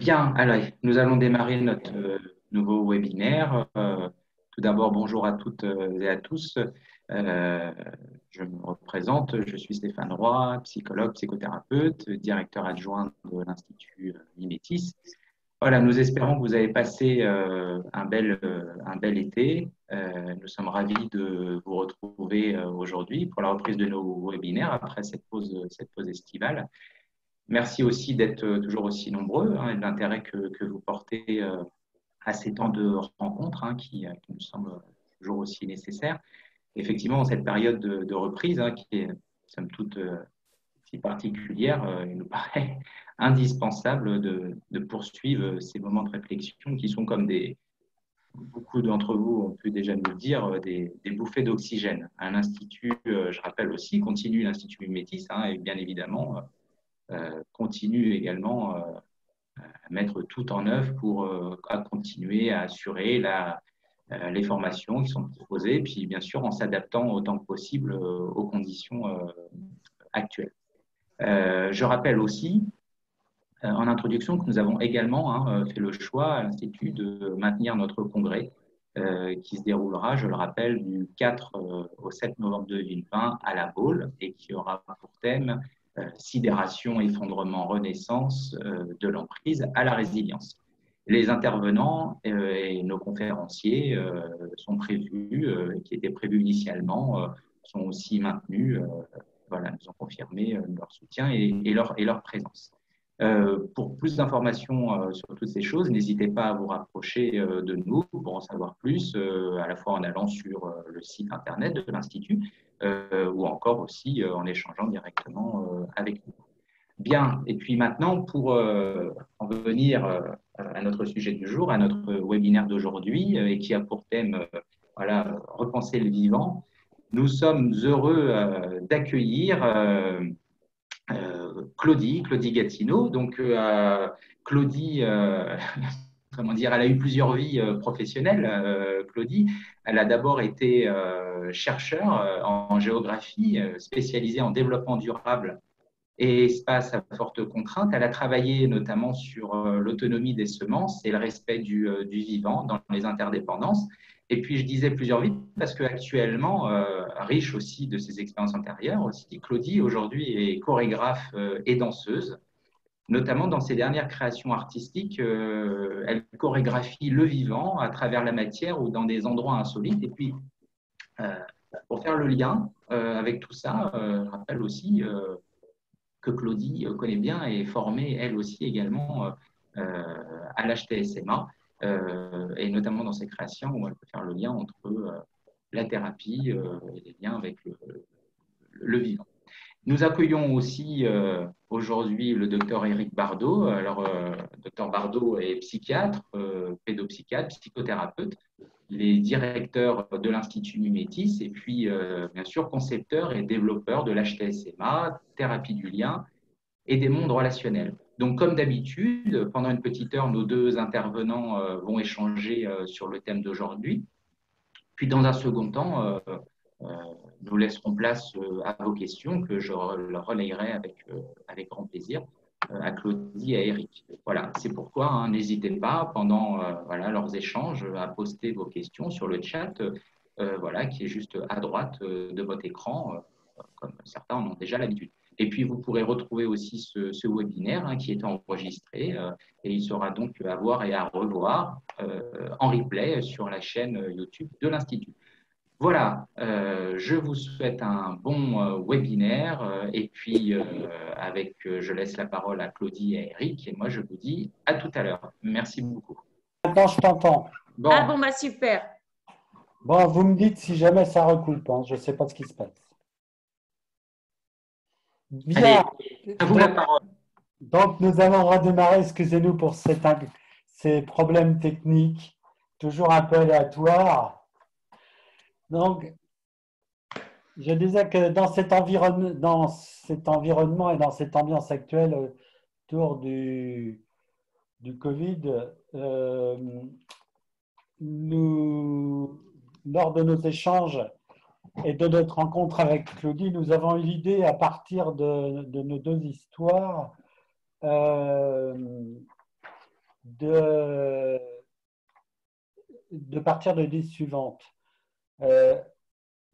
Bien, alors nous allons démarrer notre nouveau webinaire. Tout d'abord, bonjour à toutes et à tous. Euh, je me représente, je suis Stéphane Roy, psychologue, psychothérapeute, directeur adjoint de l'Institut Mimétis. Voilà, nous espérons que vous avez passé un bel été. Nous sommes ravis de vous retrouver aujourd'hui pour la reprise de nos webinaires après cette pause estivale. Merci aussi d'être toujours aussi nombreux et de l'intérêt que vous portez à ces temps de rencontres qui nous semblent toujours aussi nécessaires. Effectivement, dans cette période de reprise qui est, somme toute, si particulière, il nous paraît indispensable de poursuivre ces moments de réflexion qui sont comme beaucoup d'entre vous ont pu déjà nous le dire, des bouffées d'oxygène. Un institut, je rappelle aussi, continue l'Institut Métis, et bien évidemment, continue également à mettre tout en œuvre pour à continuer à assurer les formations qui sont proposées, puis bien sûr en s'adaptant autant que possible aux conditions actuelles. Je rappelle aussi en introduction que nous avons également fait le choix à l'Institut de maintenir notre congrès qui se déroulera, je le rappelle, du 4 au 7 novembre 2020 à La Baule et qui aura pour thème sidération, effondrement, renaissance de l'emprise à la résilience. Les intervenants et nos conférenciers sont prévus, qui étaient prévus initialement, sont aussi maintenus. Voilà, nous ont confirmé leur soutien et leur présence. Pour plus d'informations sur toutes ces choses, n'hésitez pas à vous rapprocher de nous pour en savoir plus, à la fois en allant sur le site internet de l'Institut ou encore aussi en échangeant directement avec nous. Bien, et puis maintenant, pour en venir à notre sujet du jour, à notre webinaire d'aujourd'hui, et qui a pour thème voilà, repenser le vivant, nous sommes heureux d'accueillir Claudie Gatineau. Donc, Claudie, comment dire, elle a eu plusieurs vies professionnelles. Claudie, elle a d'abord été chercheur en géographie, spécialisée en développement durable et espace à forte contrainte. Elle a travaillé notamment sur l'autonomie des semences et le respect du vivant dans les interdépendances. Et puis, je disais plusieurs vies parce qu'actuellement, riche aussi de ses expériences antérieures, aussi, Claudie aujourd'hui est chorégraphe et danseuse. Notamment dans ses dernières créations artistiques, elle chorégraphie le vivant à travers la matière ou dans des endroits insolites. Et puis, euh, pour faire le lien avec tout ça, je rappelle aussi que Claudie connaît bien et est formée, elle aussi également, à l'HTSMA, et notamment dans ses créations où elle peut faire le lien entre la thérapie et les liens avec le vivant. Nous accueillons aussi aujourd'hui le docteur Éric Bardot. Alors, docteur Bardot est psychiatre, pédopsychiatre, psychothérapeute. Il est directeur de l'Institut Mimétis et puis, bien sûr, concepteur et développeur de l'HTSMA, thérapie du lien et des mondes relationnels. Donc, comme d'habitude, pendant une petite heure, nos deux intervenants vont échanger sur le thème d'aujourd'hui. Puis, dans un second temps, euh, nous laisserons place à vos questions que je leur relayerai avec grand plaisir à Claudie et à Eric. Voilà, c'est pourquoi n'hésitez pas pendant voilà, leurs échanges à poster vos questions sur le chat voilà, qui est juste à droite de votre écran, comme certains en ont déjà l'habitude. Et puis, vous pourrez retrouver aussi ce webinaire qui est enregistré et il sera donc à voir et à revoir en replay sur la chaîne YouTube de l'Institut. Voilà, je vous souhaite un bon webinaire et puis je laisse la parole à Claudie et à Eric et moi je vous dis à tout à l'heure. Merci beaucoup. Maintenant, je t'entends. Ah Bon, bon, bah super. Bon, vous me dites si jamais ça recoupe. Je ne sais pas ce qui se passe. allez, Bien. à vous la parole. Donc, nous allons redémarrer. Excusez-nous pour ces problèmes techniques, toujours un peu aléatoires. Donc, je disais que dans cet environnement et dans cette ambiance actuelle autour du Covid, lors de nos échanges et de notre rencontre avec Claudie, nous avons eu l'idée, à partir de nos deux histoires, de partir de l'idée suivante, euh,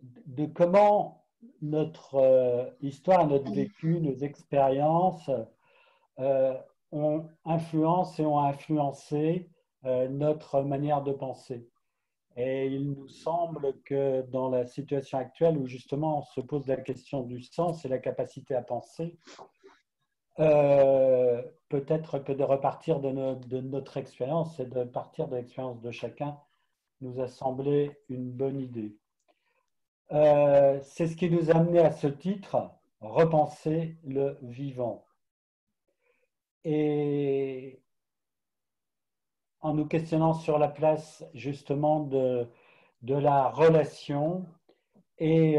de comment notre histoire, notre vécu, nos expériences ont influencé et ont influencé notre manière de penser. Et il nous semble que dans la situation actuelle où justement on se pose la question du sens et la capacité à penser, peut-être que de repartir de notre expérience et de partir de l'expérience de chacun nous a semblé une bonne idée. C'est ce qui nous a amené à ce titre, repenser le vivant. Et en nous questionnant sur la place justement de la relation et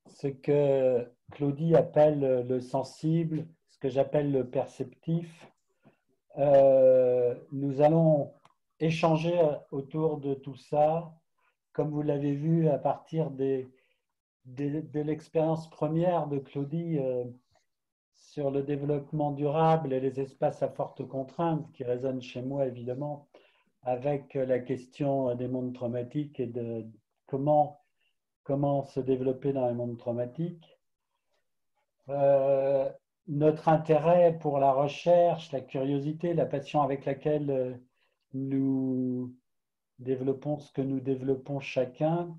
ce que Claudie appelle le sensible, ce que j'appelle le perceptif, nous allons échanger autour de tout ça, comme vous l'avez vu à partir de l'expérience première de Claudie sur le développement durable et les espaces à forte contrainte, qui résonnent chez moi évidemment, avec la question des mondes traumatiques et de comment se développer dans les mondes traumatiques. Notre intérêt pour la recherche, la curiosité, la passion avec laquelle nous développons ce que nous développons chacun.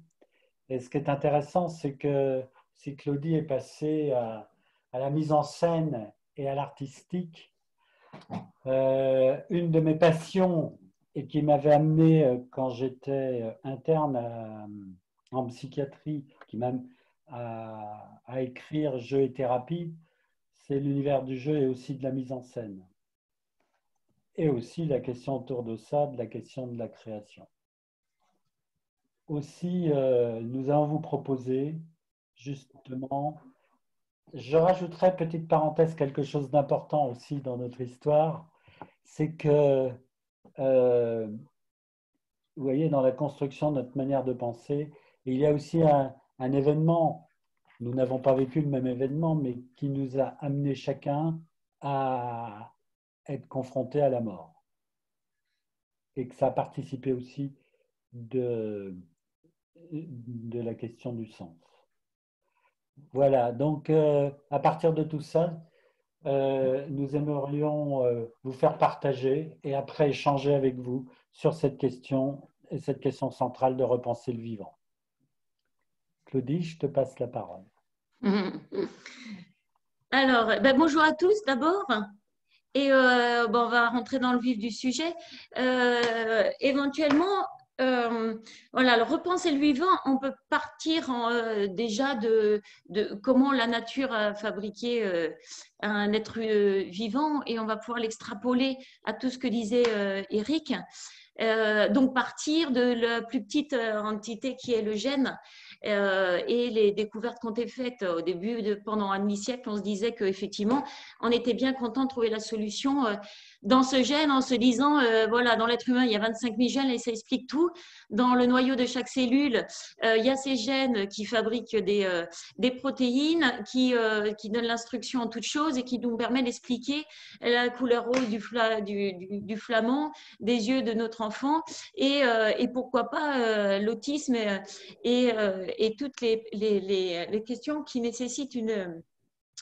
Et ce qui est intéressant, c'est que si Claudie est passée à la mise en scène et à l'artistique, une de mes passions et qui m'avait amené quand j'étais interne en psychiatrie, qui m'a à écrire Jeu et thérapie, c'est l'univers du jeu et aussi de la mise en scène. Et aussi la question autour de ça, de la question de la création. Aussi, nous allons vous proposer, justement, je rajouterai, petite parenthèse, quelque chose d'important aussi dans notre histoire, c'est que, vous voyez, dans la construction de notre manière de penser, il y a aussi un événement, nous n'avons pas vécu le même événement, mais qui nous a amené chacun à être confrontés à la mort. Et que ça a participé aussi de la question du sens. Voilà, donc à partir de tout ça, nous aimerions vous faire partager et après échanger avec vous sur cette question et cette question centrale de repenser le vivant. Claudie, je te passe la parole. Alors, bonjour à tous d'abord. Et on va rentrer dans le vif du sujet. Éventuellement, voilà, le repenser le vivant, on peut partir déjà de comment la nature a fabriqué un être vivant et on va pouvoir l'extrapoler à tout ce que disait Eric. Donc partir de la plus petite entité qui est le gène et les découvertes qui ont été faites au début, pendant un demi-siècle, on se disait qu'effectivement, on était bien content de trouver la solution dans ce gène en se disant, voilà, dans l'être humain, il y a 25 000 gènes et ça explique tout. Dans le noyau de chaque cellule, il y a ces gènes qui fabriquent des protéines, qui donnent l'instruction en toute chose et qui nous permettent d'expliquer la couleur rose du flamand, des yeux de notre enfant et pourquoi pas l'autisme et toutes les questions qui nécessitent une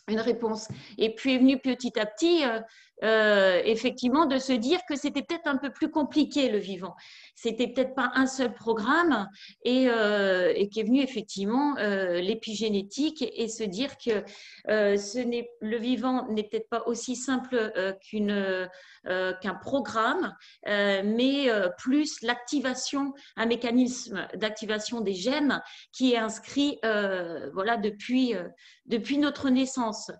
réponse. Et puis est venu petit à petit, effectivement, de se dire que c'était peut-être un peu plus compliqué le vivant. C'était peut-être pas un seul programme et qui est venu effectivement l'épigénétique et se dire que le vivant n'est peut-être pas aussi simple qu'un programme, mais plus l'activation, un mécanisme d'activation des gènes qui est inscrit voilà, depuis notre naissance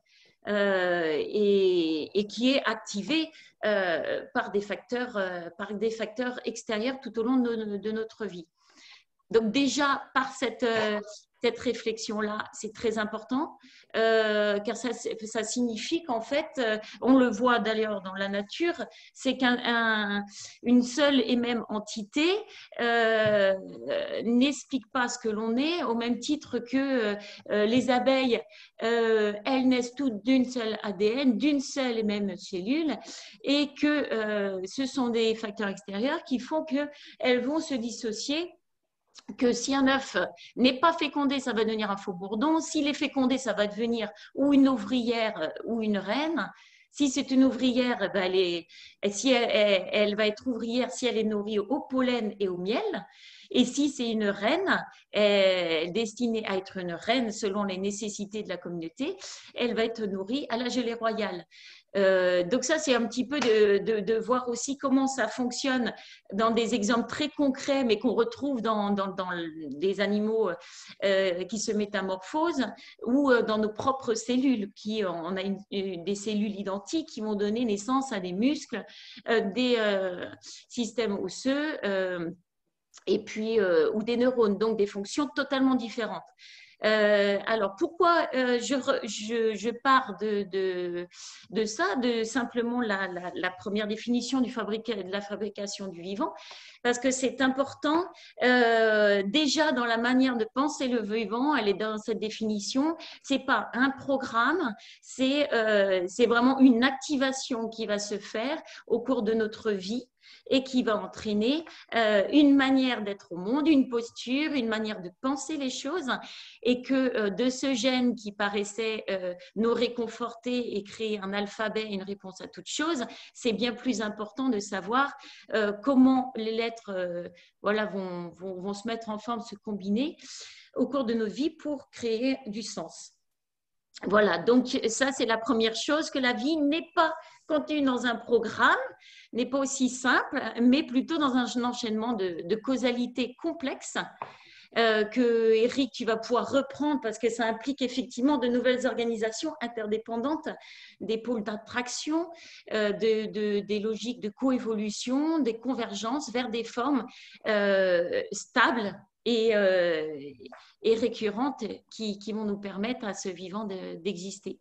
et qui est activé par des facteurs extérieurs tout au long de notre vie. Donc déjà, par cette réflexion-là, c'est très important, car ça signifie qu'en fait, on le voit d'ailleurs dans la nature, c'est qu'une seule et même entité n'explique pas ce que l'on est, au même titre que les abeilles, elles naissent toutes d'une seule ADN, d'une seule et même cellule, et que ce sont des facteurs extérieurs qui font qu'elles vont se dissocier, que si un œuf n'est pas fécondé, ça va devenir un faux bourdon. S'il est fécondé, ça va devenir ou une ouvrière ou une reine. Si c'est une ouvrière, ben elle va être ouvrière si elle est nourrie au pollen et au miel. Et si c'est une reine, destinée à être une reine selon les nécessités de la communauté, elle va être nourrie à la gelée royale. Donc ça, c'est un petit peu de voir aussi comment ça fonctionne dans des exemples très concrets, mais qu'on retrouve dans des animaux qui se métamorphosent ou dans nos propres cellules. On a des cellules identiques qui vont donner naissance à des muscles, des systèmes osseux et puis, ou des neurones, donc des fonctions totalement différentes. Alors, pourquoi je pars de ça, de simplement la première définition de la fabrication du vivant? Parce que c'est important, déjà dans la manière de penser le vivant, elle est dans cette définition, c'est pas un programme, c'est vraiment une activation qui va se faire au cours de notre vie et qui va entraîner une manière d'être au monde, une posture, une manière de penser les choses, et que de ce gène qui paraissait nous réconforter et créer un alphabet et une réponse à toute chose, c'est bien plus important de savoir comment les lettres voilà, vont se mettre en forme, se combiner au cours de notre vie pour créer du sens. Voilà, donc ça c'est la première chose, que la vie n'est pas contenue dans un programme, n'est pas aussi simple, mais plutôt dans un enchaînement de causalité complexe que Eric, tu vas pouvoir reprendre parce que ça implique effectivement de nouvelles organisations interdépendantes, des pôles d'attraction, des logiques de coévolution, des convergences vers des formes stables et récurrentes qui vont nous permettre à ce vivant d'exister.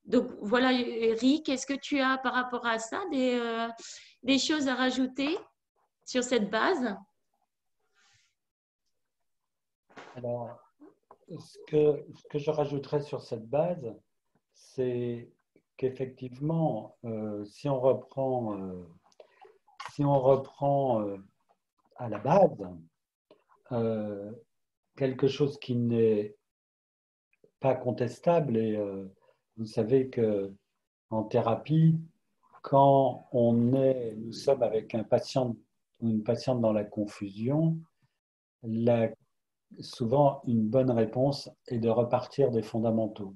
Donc voilà, Eric, est-ce que tu as par rapport à ça des choses à rajouter sur cette base? Alors, ce que je rajouterais sur cette base, c'est qu'effectivement, si on reprend à la base, quelque chose qui n'est pas contestable, et vous savez qu'en thérapie, quand nous sommes avec un patient ou une patiente dans la confusion, souvent une bonne réponse est de repartir des fondamentaux.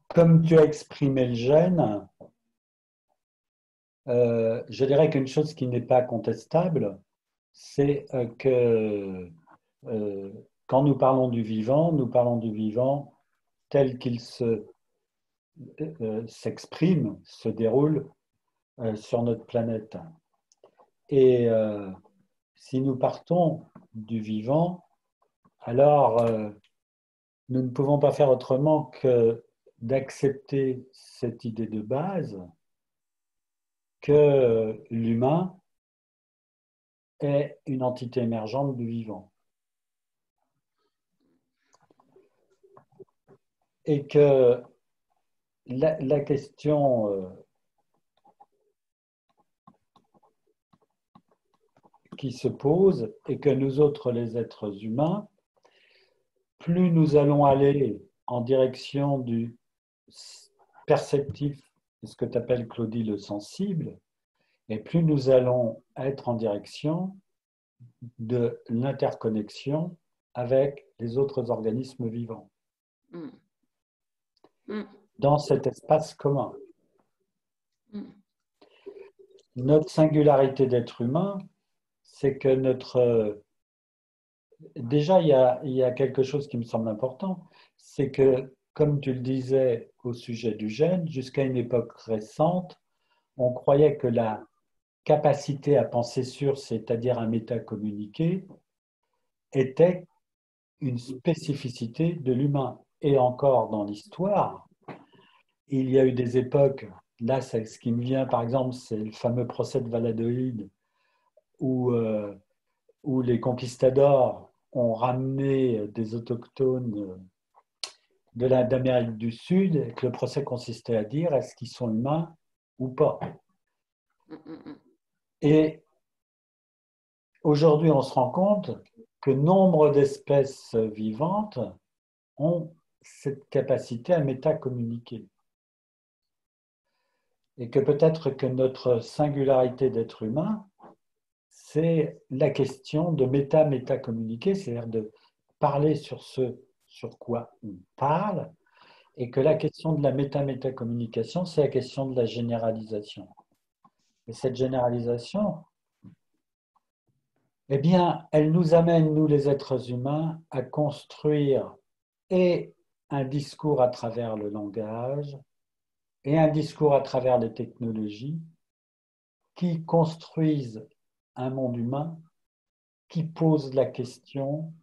Comme tu as exprimé le gène, je dirais qu'une chose qui n'est pas contestable, c'est que quand nous parlons du vivant tel qu'il s'exprime, se déroule sur notre planète. Et si nous partons du vivant, alors nous ne pouvons pas faire autrement que d'accepter cette idée de base que l'humain est une entité émergente du vivant. Et que la question qui se pose est que nous autres, les êtres humains, plus nous allons aller en direction du perceptif, ce que tu appelles, Claudie, le sensible, et plus nous allons être en direction de l'interconnexion avec les autres organismes vivants. Dans cet espace commun. Notre singularité d'être humain, c'est que déjà, il y a quelque chose qui me semble important, c'est que, comme tu le disais au sujet du gène, jusqu'à une époque récente, on croyait que la capacité à penser sur, c'est-à-dire à métacommuniquer, était une spécificité de l'humain. Et encore dans l'histoire, il y a eu des époques, là ce qui me vient par exemple, c'est le fameux procès de Valladolid, où, où les conquistadors ont ramené des autochtones d'Amérique du Sud, et que le procès consistait à dire est-ce qu'ils sont humains ou pas. Et aujourd'hui, on se rend compte que nombre d'espèces vivantes ont cette capacité à métacommuniquer. Et que peut-être que notre singularité d'être humain, c'est la question de méta-métacommuniquer, c'est-à-dire de parler sur ce sur quoi on parle, et que la question de la méta-métacommunication, c'est la question de la généralisation. Et cette généralisation, eh bien, elle nous amène, nous les êtres humains, à construire et un discours à travers le langage et un discours à travers les technologies qui construisent un monde humain qui pose la question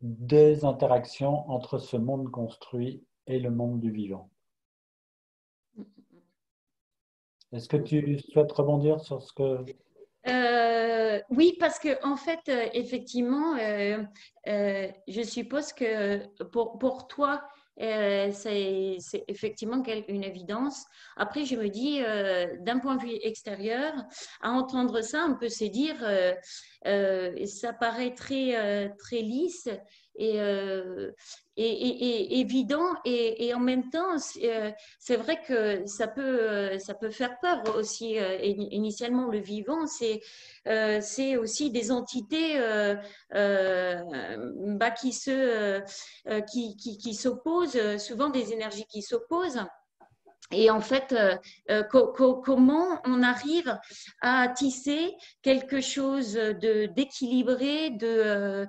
des interactions entre ce monde construit et le monde du vivant. Est-ce que tu souhaites rebondir sur ce que... Oui, parce que en fait, effectivement, je suppose que pour toi, c'est effectivement une évidence. Après, je me dis, d'un point de vue extérieur, à entendre ça, on peut se dire, ça paraît très lisse et, évident, et en même temps, c'est vrai que ça peut faire peur aussi. Initialement, le vivant, c'est aussi des entités qui s'opposent, souvent des énergies qui s'opposent. Et en fait, comment on arrive à tisser quelque chose d'équilibré, de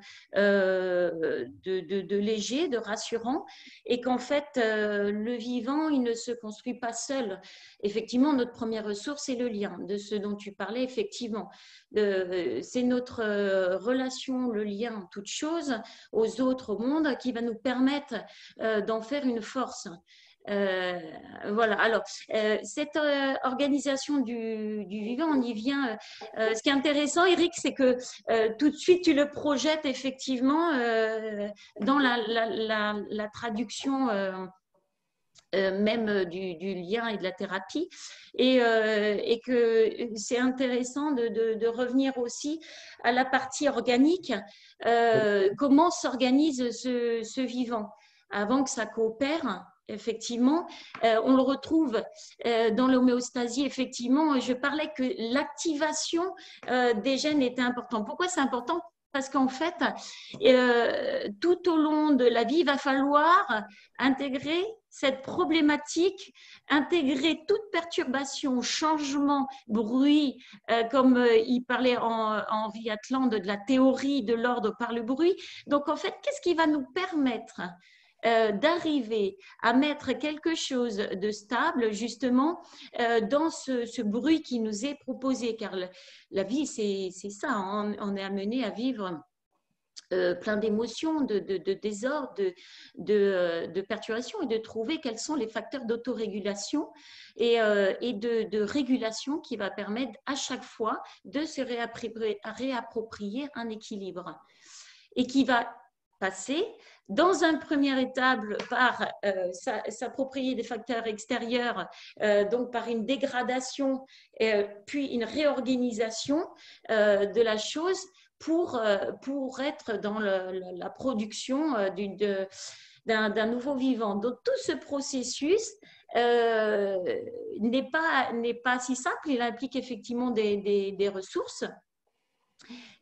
léger, de rassurant, et qu'en fait, le vivant, il ne se construit pas seul. Effectivement, notre première ressource, c'est le lien, de ce dont tu parlais, effectivement. C'est notre relation, le lien, toute chose, aux autres, au monde, qui va nous permettre d'en faire une force. Voilà, alors cette organisation du vivant, on y vient. Ce qui est intéressant, Eric, c'est que tout de suite tu le projettes effectivement dans la traduction même du lien et de la thérapie, et que c'est intéressant de revenir aussi à la partie organique, comment s'organise ce vivant avant que ça coopère. Effectivement, on le retrouve dans l'homéostasie. Effectivement, je parlais que l'activation des gènes était importante. Pourquoi c'est important? Parce qu'en fait, tout au long de la vie, il va falloir intégrer cette problématique, intégrer toute perturbation, changement, bruit, comme il parlait Henri Atlan de la théorie de l'ordre par le bruit. Donc, en fait, qu'est-ce qui va nous permettre d'arriver à mettre quelque chose de stable justement dans ce bruit qui nous est proposé, car la vie c'est ça, on est amené à vivre plein d'émotions, de désordre, de perturbations, et de trouver quels sont les facteurs d'autorégulation et de régulation qui va permettre à chaque fois de se réapproprier un équilibre, et qui va passer dans une première étape par s'approprier des facteurs extérieurs, donc par une dégradation, puis une réorganisation de la chose pour être dans la production d'un nouveau vivant. Donc tout ce processus n'est pas si simple. Il implique effectivement des ressources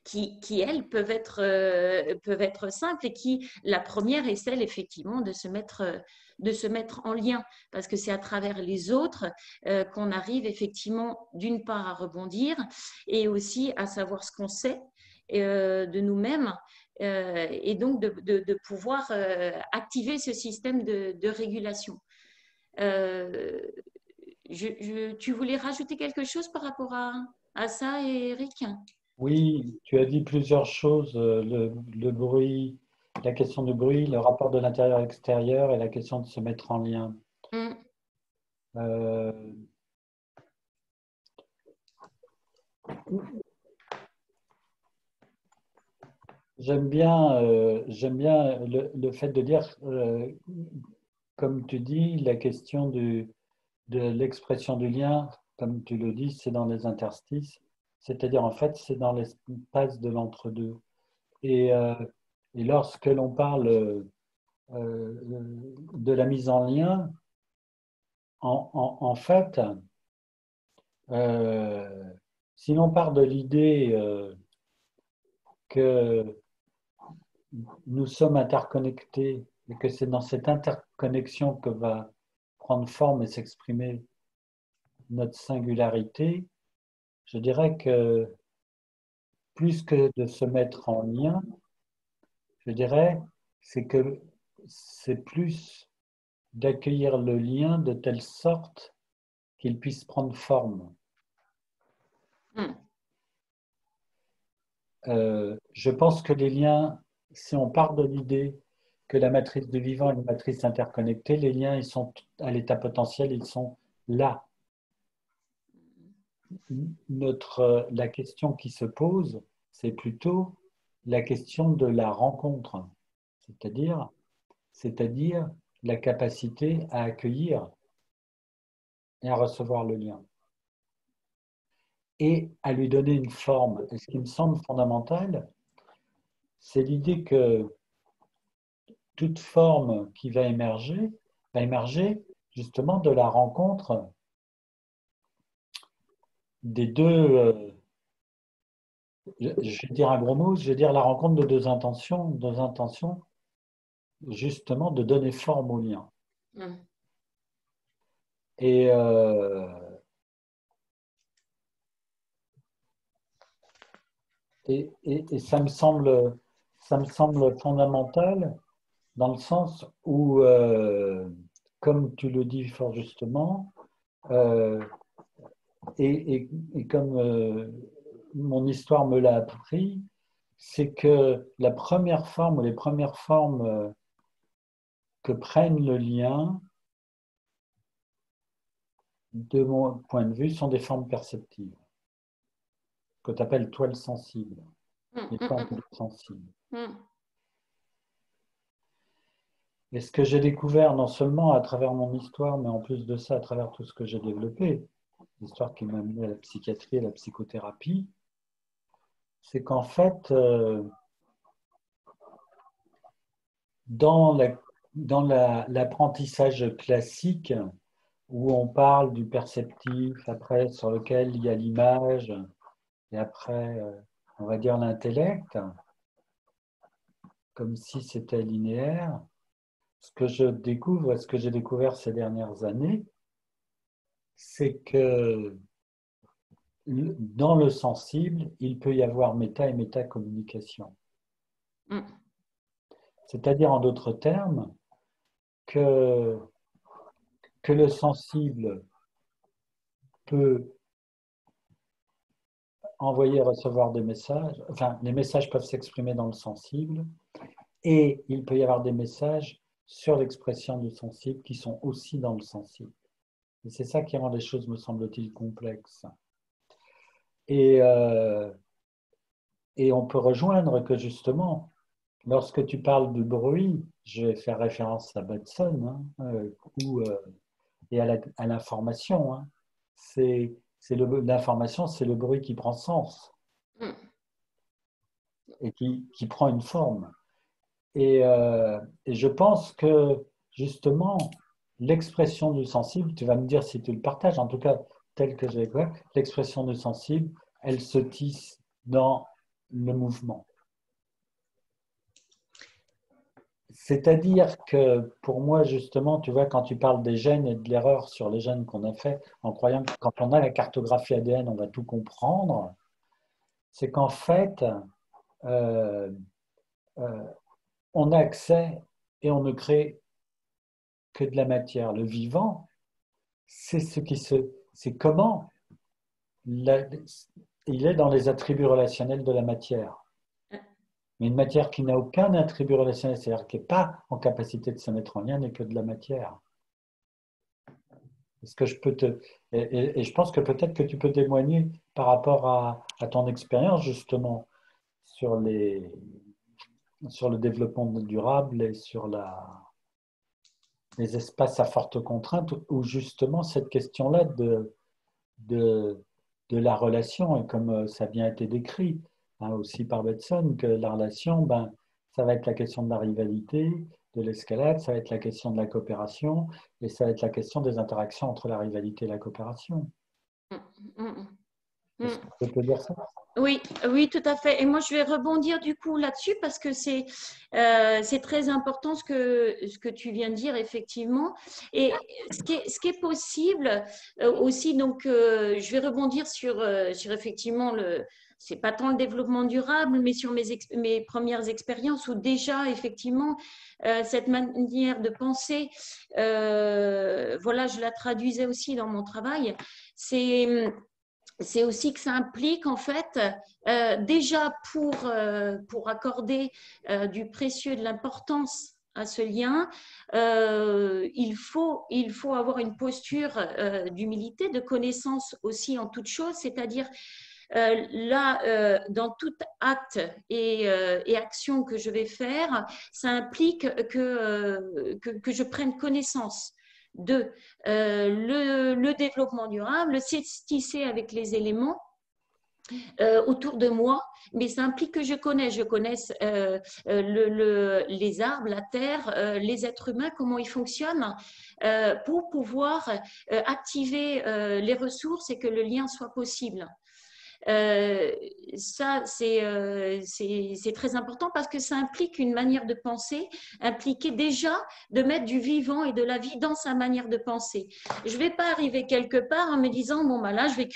qui, elles, peuvent être simples, et qui, la première est celle, effectivement, de se mettre en lien, parce que c'est à travers les autres qu'on arrive, effectivement, d'une part à rebondir, et aussi à savoir ce qu'on sait de nous-mêmes, et donc de pouvoir activer ce système de régulation. Tu voulais rajouter quelque chose par rapport à ça, Eric? Oui, tu as dit plusieurs choses, le bruit, la question du bruit, le rapport de l'intérieur-extérieur et la question de se mettre en lien. Euh, J'aime bien le fait de dire, comme tu dis, la question de l'expression du lien, comme tu le dis, c'est dans les interstices, c'est-à-dire en fait, c'est dans l'espace de l'entre-deux. Et, et lorsque l'on parle de la mise en lien, en fait, si l'on part de l'idée que nous sommes interconnectés et que c'est dans cette interconnexion que va prendre forme et s'exprimer notre singularité, je dirais que plus que de se mettre en lien, je dirais, c'est que c'est plus d'accueillir le lien de telle sorte qu'il puisse prendre forme. Je pense que les liens, si on part de l'idée que la matrice du vivant est une matrice interconnectée, les liens, ils sont à l'état potentiel, ils sont là. La question qui se pose, c'est plutôt la question de la rencontre, c'est-à-dire la capacité à accueillir et à recevoir le lien et à lui donner une forme. Et ce qui me semble fondamental, c'est l'idée que toute forme qui va émerger justement de la rencontre des deux, je vais dire un gros mot, je vais dire la rencontre de deux intentions justement de donner forme au lien. Et, et ça me semble fondamental dans le sens où, comme tu le dis fort justement, et comme mon histoire me l'a appris, c'est que la première forme ou les premières formes que prennent le lien, de mon point de vue, sont des formes perceptives, que tu appelles toiles sensibles, les formes sensibles. Et ce que j'ai découvert, non seulement à travers mon histoire, mais en plus de ça, à travers tout ce que j'ai développé, l'histoire qui m'a amené à la psychiatrie et à la psychothérapie, c'est qu'en fait, dans l'apprentissage classique, où on parle du perceptif, après sur lequel il y a l'image, et après, on va dire l'intellect, comme si c'était linéaire, ce que je découvre, ce que j'ai découvert ces dernières années, c'est que dans le sensible, il peut y avoir méta et métacommunication. C'est-à-dire, en d'autres termes, que le sensible peut envoyer et recevoir des messages, enfin, les messages peuvent s'exprimer dans le sensible, et il peut y avoir des messages sur l'expression du sensible qui sont aussi dans le sensible. Et c'est ça qui rend les choses, me semble-t-il, complexes. Et on peut rejoindre que justement, lorsque tu parles du bruit, je vais faire référence à Batson et à l'information. Hein. L'information, c'est le bruit qui prend sens et qui prend une forme. Et je pense que justement, l'expression du sensible, tu vas me dire si tu le partages, en tout cas tel que j'ai vu, l'expression du sensible, elle se tisse dans le mouvement. C'est-à-dire que pour moi, justement, tu vois, quand tu parles des gènes et de l'erreur sur les gènes qu'on a fait, en croyant que quand on a la cartographie ADN, on va tout comprendre, c'est qu'en fait, on a accès et on ne crée que de la matière. Le vivant, c'est comment il est dans les attributs relationnels de la matière. Mais une matière qui n'a aucun attribut relationnel, c'est-à-dire qui n'est pas en capacité de se mettre en lien, n'est que de la matière. Est-ce que je peux et je pense que peut-être que tu peux témoigner par rapport à ton expérience justement sur sur le développement durable et sur les espaces à forte contrainte, où justement cette question-là de la relation, et comme ça a bien été décrit aussi par Betson, que la relation, ça va être la question de la rivalité, de l'escalade, ça va être la question de la coopération, et ça va être la question des interactions entre la rivalité et la coopération. Est-ce que tu peux dire ça? Oui, oui, tout à fait. Et moi, je vais rebondir du coup là-dessus parce que c'est très important ce que tu viens de dire, effectivement. Et ce qui est possible aussi, donc, je vais rebondir sur effectivement, c'est pas tant le développement durable, mais sur mes premières expériences où déjà, effectivement, cette manière de penser, voilà, je la traduisais aussi dans mon travail, c'est aussi que ça implique en fait déjà pour accorder du précieux, de l'importance à ce lien, il faut avoir une posture d'humilité, de connaissance aussi en toute chose, c'est-à-dire là, dans tout acte et action que je vais faire, ça implique que je prenne connaissance de le développement durable, c'est tisser avec les éléments autour de moi, mais ça implique que je connaisse les arbres, la terre, les êtres humains, comment ils fonctionnent, pour pouvoir activer les ressources et que le lien soit possible. Ça, c'est très important parce que ça implique une manière de penser, impliquer déjà de mettre du vivant et de la vie dans sa manière de penser. Je ne vais pas arriver quelque part en me disant, bon, bah là, je vais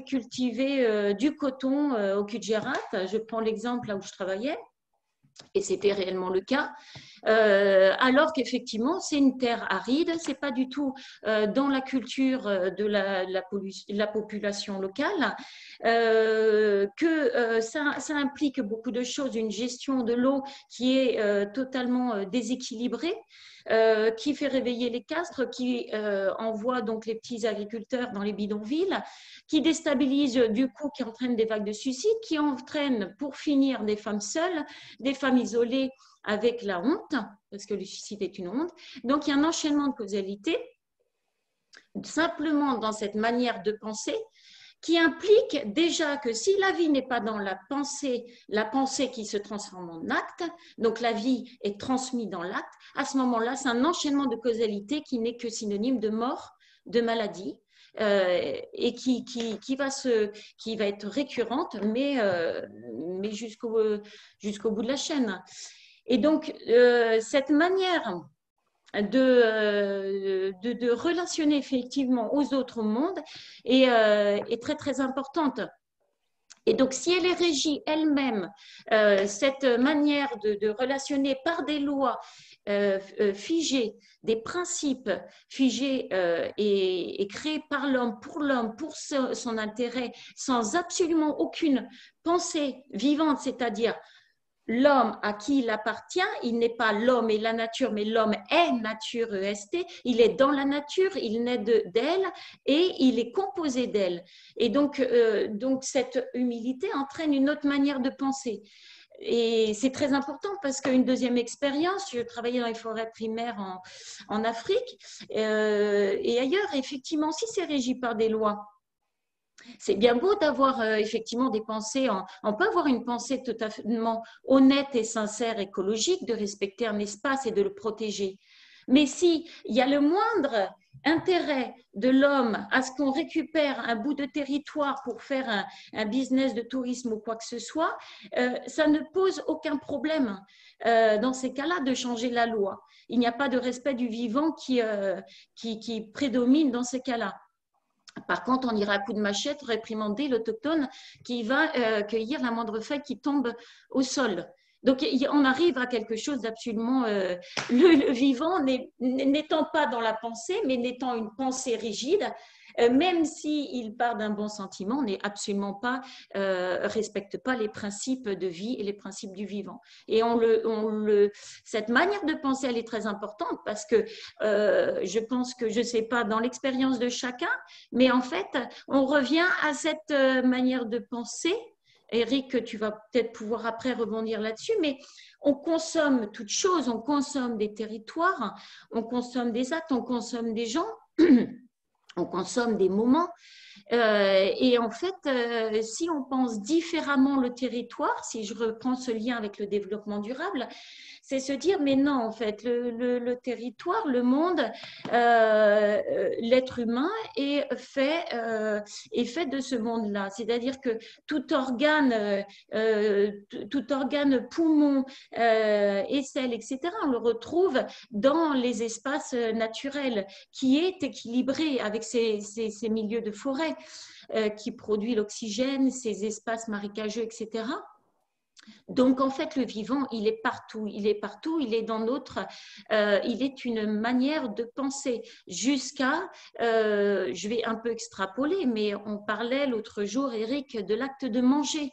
cultiver du coton au Gujarat. Je prends l'exemple là où je travaillais. Et c'était réellement le cas, alors qu'effectivement, c'est une terre aride, ce n'est pas du tout dans la culture de la population locale, que ça implique beaucoup de choses, une gestion de l'eau qui est totalement déséquilibrée, qui fait réveiller les castres, qui envoie donc les petits agriculteurs dans les bidonvilles, qui déstabilise du coup, qui entraîne des vagues de suicide, qui entraîne pour finir des femmes seules, des femmes isolées avec la honte, parce que le suicide est une honte. Donc il y a un enchaînement de causalité, simplement dans cette manière de penser, qui implique déjà que si la vie n'est pas dans la pensée qui se transforme en acte, donc la vie est transmise dans l'acte, à ce moment-là, c'est un enchaînement de causalité qui n'est que synonyme de mort, de maladie, et qui va être récurrente, mais jusqu'au bout de la chaîne. Et donc, cette manière de relationner effectivement aux autres mondes est très, très importante. Et donc, si elle est régie elle-même, cette manière de relationner par des lois figées, des principes figés et créés par l'homme, pour son intérêt, sans absolument aucune pensée vivante, c'est-à-dire l'homme à qui il appartient, il n'est pas l'homme et la nature, mais l'homme est nature EST, il est dans la nature, il naît d'elle et il est composé d'elle. Et donc cette humilité entraîne une autre manière de penser. Et c'est très important parce qu'une deuxième expérience, je travaillais dans les forêts primaires en Afrique et ailleurs, effectivement, si c'est régi par des lois, c'est bien beau d'avoir effectivement des pensées, on peut avoir une pensée totalement honnête et sincère, écologique, de respecter un espace et de le protéger. Mais s'il y a le moindre intérêt de l'homme à ce qu'on récupère un bout de territoire pour faire un business de tourisme ou quoi que ce soit, ça ne pose aucun problème dans ces cas-là de changer la loi. Il n'y a pas de respect du vivant qui prédomine dans ces cas-là. Par contre, on ira à coup de machette réprimander l'autochtone qui va cueillir la moindre feuille qui tombe au sol. Donc, on arrive à quelque chose d'absolument… le vivant n'étant pas dans la pensée, mais n'étant une pensée rigide, même s'il part d'un bon sentiment, n'est absolument pas, respecte pas les principes de vie et les principes du vivant. Et cette manière de penser, elle est très importante parce que je pense que, je sais pas, dans l'expérience de chacun, mais en fait, on revient à cette manière de penser. Eric, tu vas peut-être pouvoir après rebondir là-dessus, mais on consomme toutes choses, on consomme des territoires, on consomme des actes, on consomme des gens, on consomme des moments. Et en fait, si on pense différemment le territoire, si je reprends ce lien avec le développement durable, c'est se dire, mais non, en fait, le territoire, le monde, l'être humain est fait de ce monde-là. C'est-à-dire que tout organe poumon, aisselle, etc., on le retrouve dans les espaces naturels, qui est équilibré avec ces milieux de forêt, qui produit l'oxygène, ces espaces marécageux, etc. Donc, en fait, le vivant, il est partout, il est dans il est une manière de penser jusqu'à, je vais un peu extrapoler, mais on parlait l'autre jour, Eric, de l'acte de manger.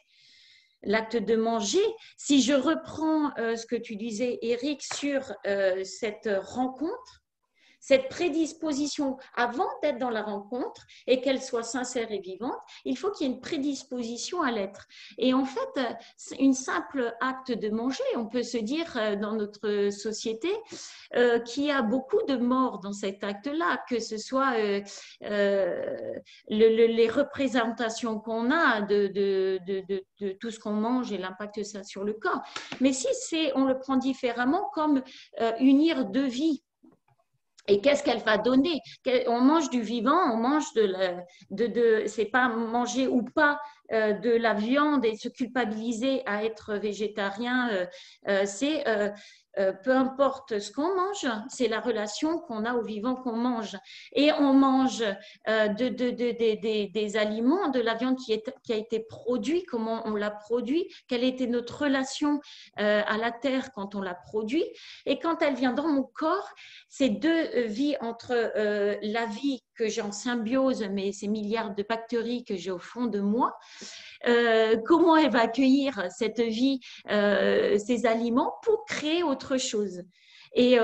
L'acte de manger, si je reprends ce que tu disais, Eric, sur cette rencontre, cette prédisposition avant d'être dans la rencontre et qu'elle soit sincère et vivante, il faut qu'il y ait une prédisposition à l'être. Et en fait, une simple acte de manger, on peut se dire dans notre société qu'il y a beaucoup de morts dans cet acte-là, que ce soit les représentations qu'on a de tout ce qu'on mange et l'impact ça sur le corps. Mais si on le prend différemment comme unir deux vies. Et qu'est-ce qu'elle va donner? On mange du vivant, on mange c'est pas manger ou pas de la viande et se culpabiliser à être végétarien, c'est peu importe ce qu'on mange, c'est la relation qu'on a au vivant qu'on mange. Et on mange des aliments, de la viande qui a été produite, comment on l'a produit, quelle était notre relation à la terre quand on l'a produit. Et quand elle vient dans mon corps, ces deux vies entre la vie que j'ai en symbiose, mais ces milliards de bactéries que j'ai au fond de moi, comment elle va accueillir cette vie, ces aliments pour créer autre chose. Et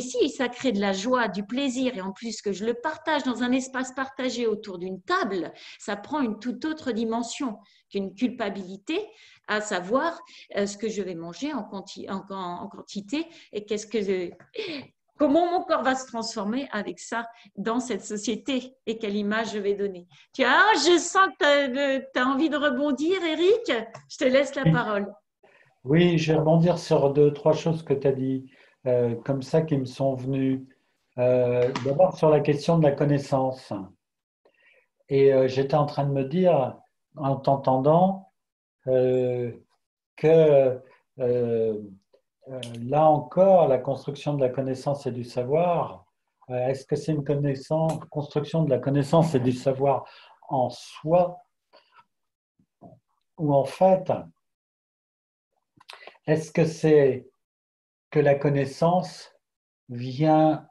si ça crée de la joie, du plaisir, et en plus que je le partage dans un espace partagé autour d'une table, ça prend une toute autre dimension qu'une culpabilité, à savoir ce que je vais manger en quantité et comment mon corps va se transformer avec ça dans cette société et quelle image je vais donner. Je sens que tu as envie de rebondir, Eric. Je te laisse la parole. Oui, je vais rebondir sur deux, trois choses que tu as dit, comme ça, qui me sont venues. D'abord, sur la question de la connaissance. Et j'étais en train de me dire, en t'entendant, que là encore, la construction de la connaissance et du savoir, est-ce que c'est une construction de la connaissance et du savoir en soi, ou en fait, est-ce que c'est que la connaissance vient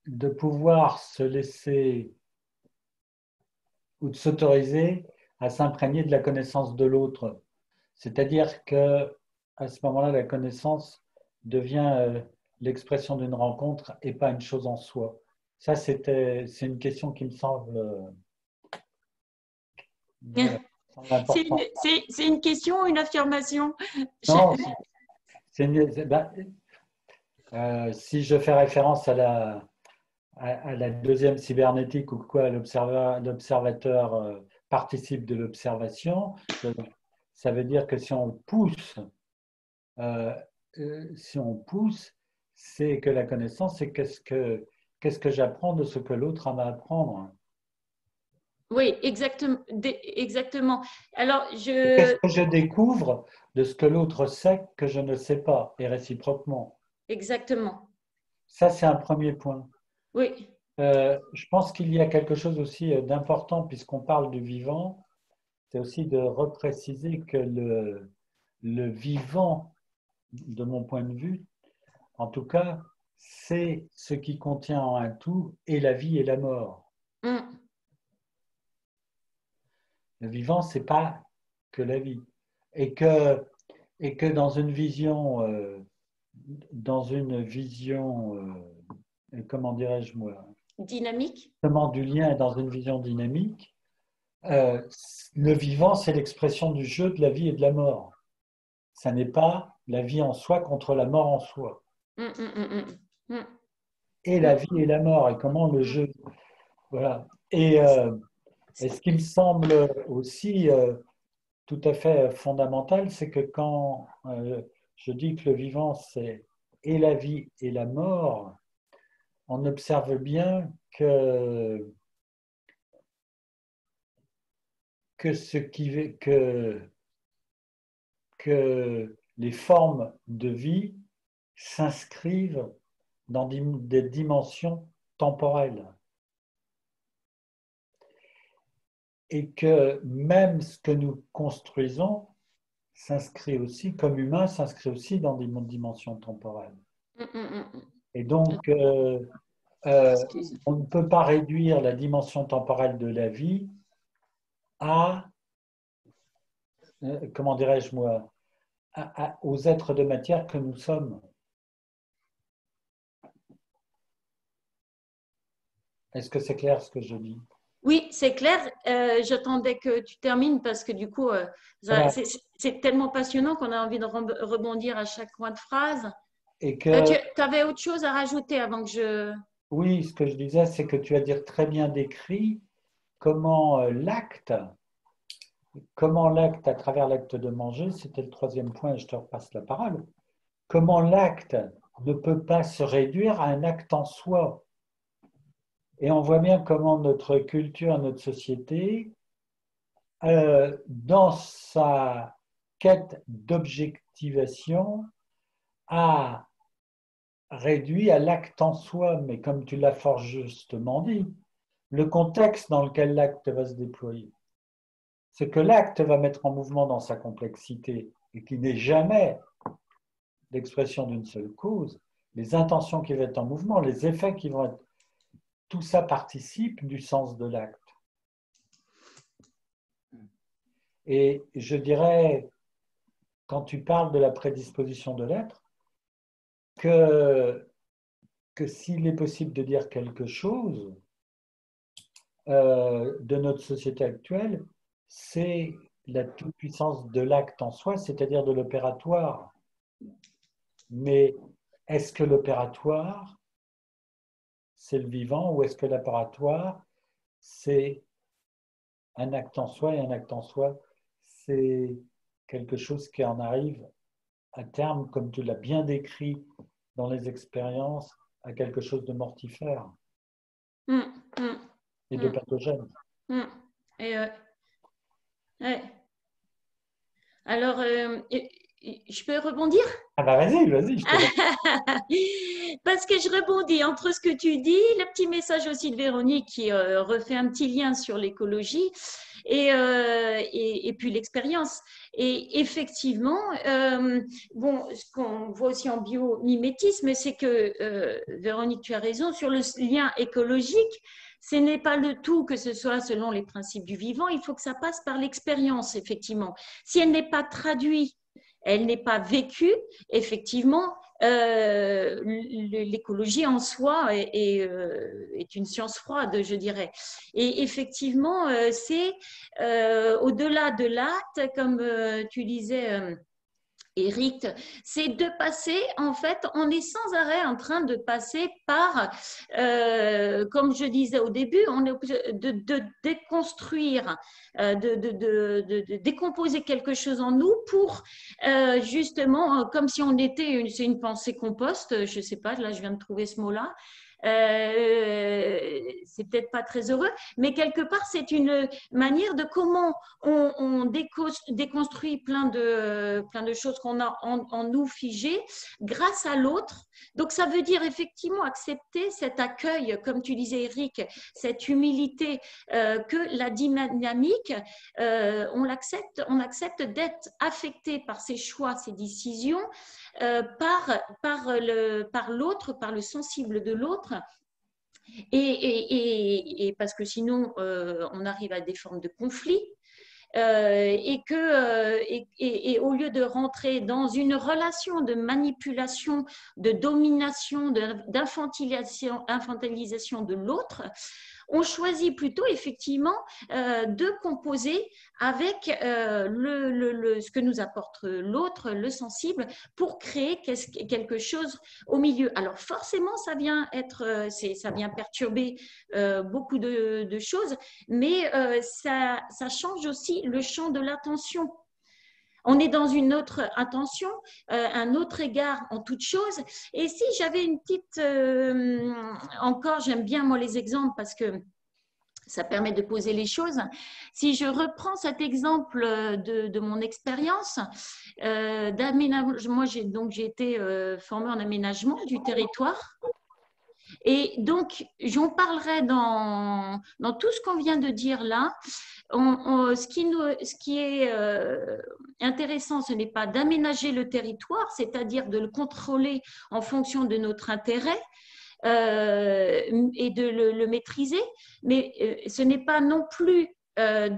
de pouvoir se laisser ou de s'autoriser à s'imprégner de la connaissance de l'autre? C'est-à-dire que à ce moment-là, la connaissance devient l'expression d'une rencontre et pas une chose en soi. Ça, c'est une question qui me semble, importante. C'est une question ou une affirmation? Non, si je fais référence à la deuxième cybernétique ou quoi, l'observateur participe de l'observation, ça veut dire que si on pousse, c'est que la connaissance, c'est qu'est-ce que j'apprends de ce que l'autre a à m'apprendre. Oui, exactement. Alors, qu'est-ce que je découvre de ce que l'autre sait que je ne sais pas, et réciproquement. Exactement. Ça, c'est un premier point. Oui. Je pense qu'il y a quelque chose aussi d'important, puisqu'on parle du vivant, c'est aussi de repréciser que le vivant, de mon point de vue, en tout cas, c'est ce qui contient en un tout et la vie et la mort. Le vivant, c'est pas que la vie. Et que dans une vision, comment dirais-je moi, dynamique. Du lien dans une vision dynamique, le vivant, c'est l'expression du jeu de la vie et de la mort. Ça n'est pas la vie en soi contre la mort en soi. Et la vie et la mort, et comment le jeu... Voilà. Et ce qui me semble aussi tout à fait fondamental, c'est que quand je dis que le vivant, c'est et la vie et la mort, on observe bien que les formes de vie s'inscrivent dans des dimensions temporelles. Et que même ce que nous construisons s'inscrit aussi, comme humain, s'inscrit aussi dans des dimensions temporelles. Et donc, on ne peut pas réduire la dimension temporelle de la vie à, comment dirais-je moi, aux êtres de matière que nous sommes. Est-ce que c'est clair ce que je dis? Oui, c'est clair. J'attendais que tu termines parce que du coup, c'est tellement passionnant qu'on a envie de rebondir à chaque coin de phrase. Et que, tu avais autre chose à rajouter avant que je... Oui, ce que je disais, c'est que tu as très bien décrit comment l'acte, à travers l'acte de manger, c'était le troisième point, et je te repasse la parole, comment l'acte ne peut pas se réduire à un acte en soi. Et on voit bien comment notre culture, notre société, dans sa quête d'objectivation, a réduit à l'acte en soi, mais comme tu l'as fort justement dit, le contexte dans lequel l'acte va se déployer. Ce que l'acte va mettre en mouvement dans sa complexité et qui n'est jamais l'expression d'une seule cause, les intentions qui vont être en mouvement, les effets qui vont être... Tout ça participe du sens de l'acte. Et je dirais, quand tu parles de la prédisposition de l'être, que s'il est possible de dire quelque chose de notre société actuelle, c'est la toute-puissance de l'acte en soi, c'est-à-dire de l'opératoire. Mais est-ce que l'opératoire, c'est le vivant, ou est-ce que l'opératoire, c'est un acte en soi, et un acte en soi, c'est quelque chose qui en arrive à terme, comme tu l'as bien décrit dans les expériences, à quelque chose de mortifère et de pathogène. Alors, je peux rebondir? Ah bah vas-y, je te Parce que je rebondis entre ce que tu dis, le petit message aussi de Véronique qui refait un petit lien sur l'écologie et puis l'expérience. Et effectivement, bon, ce qu'on voit aussi en biomimétisme, c'est que, Véronique, tu as raison, sur le lien écologique, ce n'est pas le tout que ce soit selon les principes du vivant, il faut que ça passe par l'expérience, effectivement. Si elle n'est pas traduite, elle n'est pas vécue, effectivement, l'écologie en soi est une science froide, je dirais. Et effectivement, c'est au-delà de l'acte, comme tu disais, Éric, c'est de passer, en fait, on est sans arrêt en train de passer par, comme je disais au début, on est obligé de déconstruire, de décomposer quelque chose en nous pour justement, comme si on était, c'est une pensée compost, je ne sais pas, là je viens de trouver ce mot-là, c'est peut-être pas très heureux, mais quelque part, c'est une manière de comment on déconstruit plein de choses qu'on a en nous figées grâce à l'autre. Donc, ça veut dire effectivement accepter cet accueil, comme tu disais, Eric, cette humilité, que la dynamique, on accepte d'être affecté par ses choix, ses décisions, par l'autre, par le sensible de l'autre. Et parce que sinon, on arrive à des formes de conflit. Et au lieu de rentrer dans une relation de manipulation, de domination, d'infantilisation de l'autre, on choisit plutôt effectivement de composer avec ce que nous apporte l'autre, le sensible, pour créer quelque chose au milieu. Alors forcément, ça vient perturber beaucoup de choses, mais ça change aussi le champ de l'attention. On est dans une autre attention, un autre égard en toute chose. Et si j'avais une petite… encore, j'aime bien moi les exemples parce que ça permet de poser les choses. Si je reprends cet exemple de mon expérience d'aménagement, moi j'ai été formée en aménagement du territoire. Et donc, j'en parlerai dans tout ce qu'on vient de dire là. Ce qui est intéressant, ce n'est pas d'aménager le territoire, c'est-à-dire de le contrôler en fonction de notre intérêt et de le maîtriser, mais ce n'est pas non plus on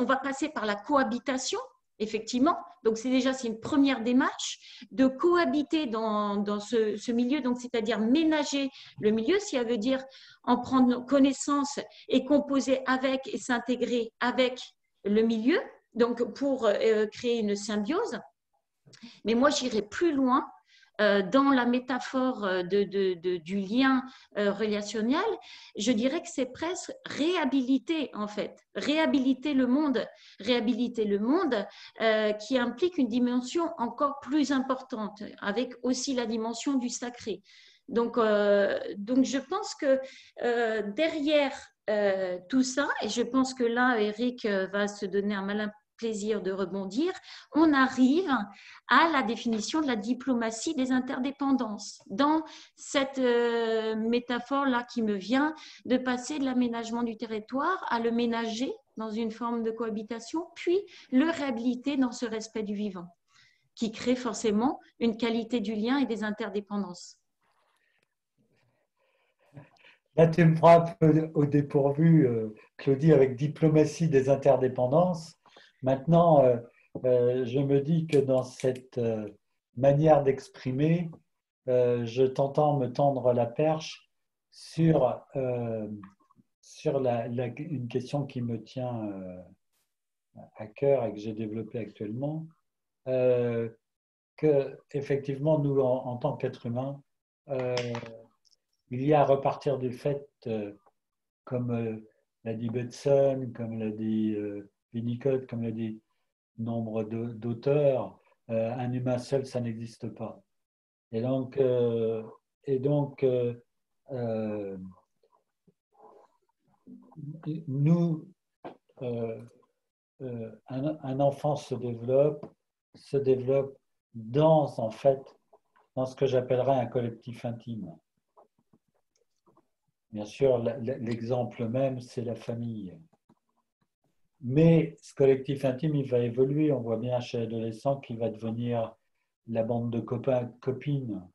va passer par la cohabitation. Effectivement, donc c'est une première démarche de cohabiter dans ce milieu, donc c'est-à-dire ménager le milieu, ça veut dire en prendre connaissance et composer avec et s'intégrer avec le milieu, donc pour créer une symbiose. Mais moi, j'irai plus loin dans la métaphore du lien relationnel. Je dirais que c'est presque réhabiliter, en fait, réhabiliter le monde qui implique une dimension encore plus importante, avec aussi la dimension du sacré. Donc je pense que derrière tout ça, et je pense que là, Eric va se donner un malin plaisir de rebondir, on arrive à la définition de la diplomatie des interdépendances. Dans cette métaphore-là qui me vient, de passer de l'aménagement du territoire à le ménager dans une forme de cohabitation, puis le réhabiliter dans ce respect du vivant, qui crée forcément une qualité du lien et des interdépendances. Là, tu me prends un peu au dépourvu, Claudie, avec diplomatie des interdépendances. Maintenant, je me dis que dans cette manière d'exprimer, je t'entends me tendre la perche sur une question qui me tient à cœur et que j'ai développée actuellement, que effectivement, nous, en tant qu'êtres humains, il y a à repartir du fait, comme l'a dit Bateson, comme l'a dit Winnicott, comme l'a dit nombre d'auteurs, un humain seul, ça n'existe pas. Et donc nous, un enfant se développe dans ce que j'appellerais un collectif intime. Bien sûr, l'exemple même, c'est la famille. Mais ce collectif intime, il va évoluer. On voit bien chez l'adolescent qu'il va devenir la bande de copains, copines.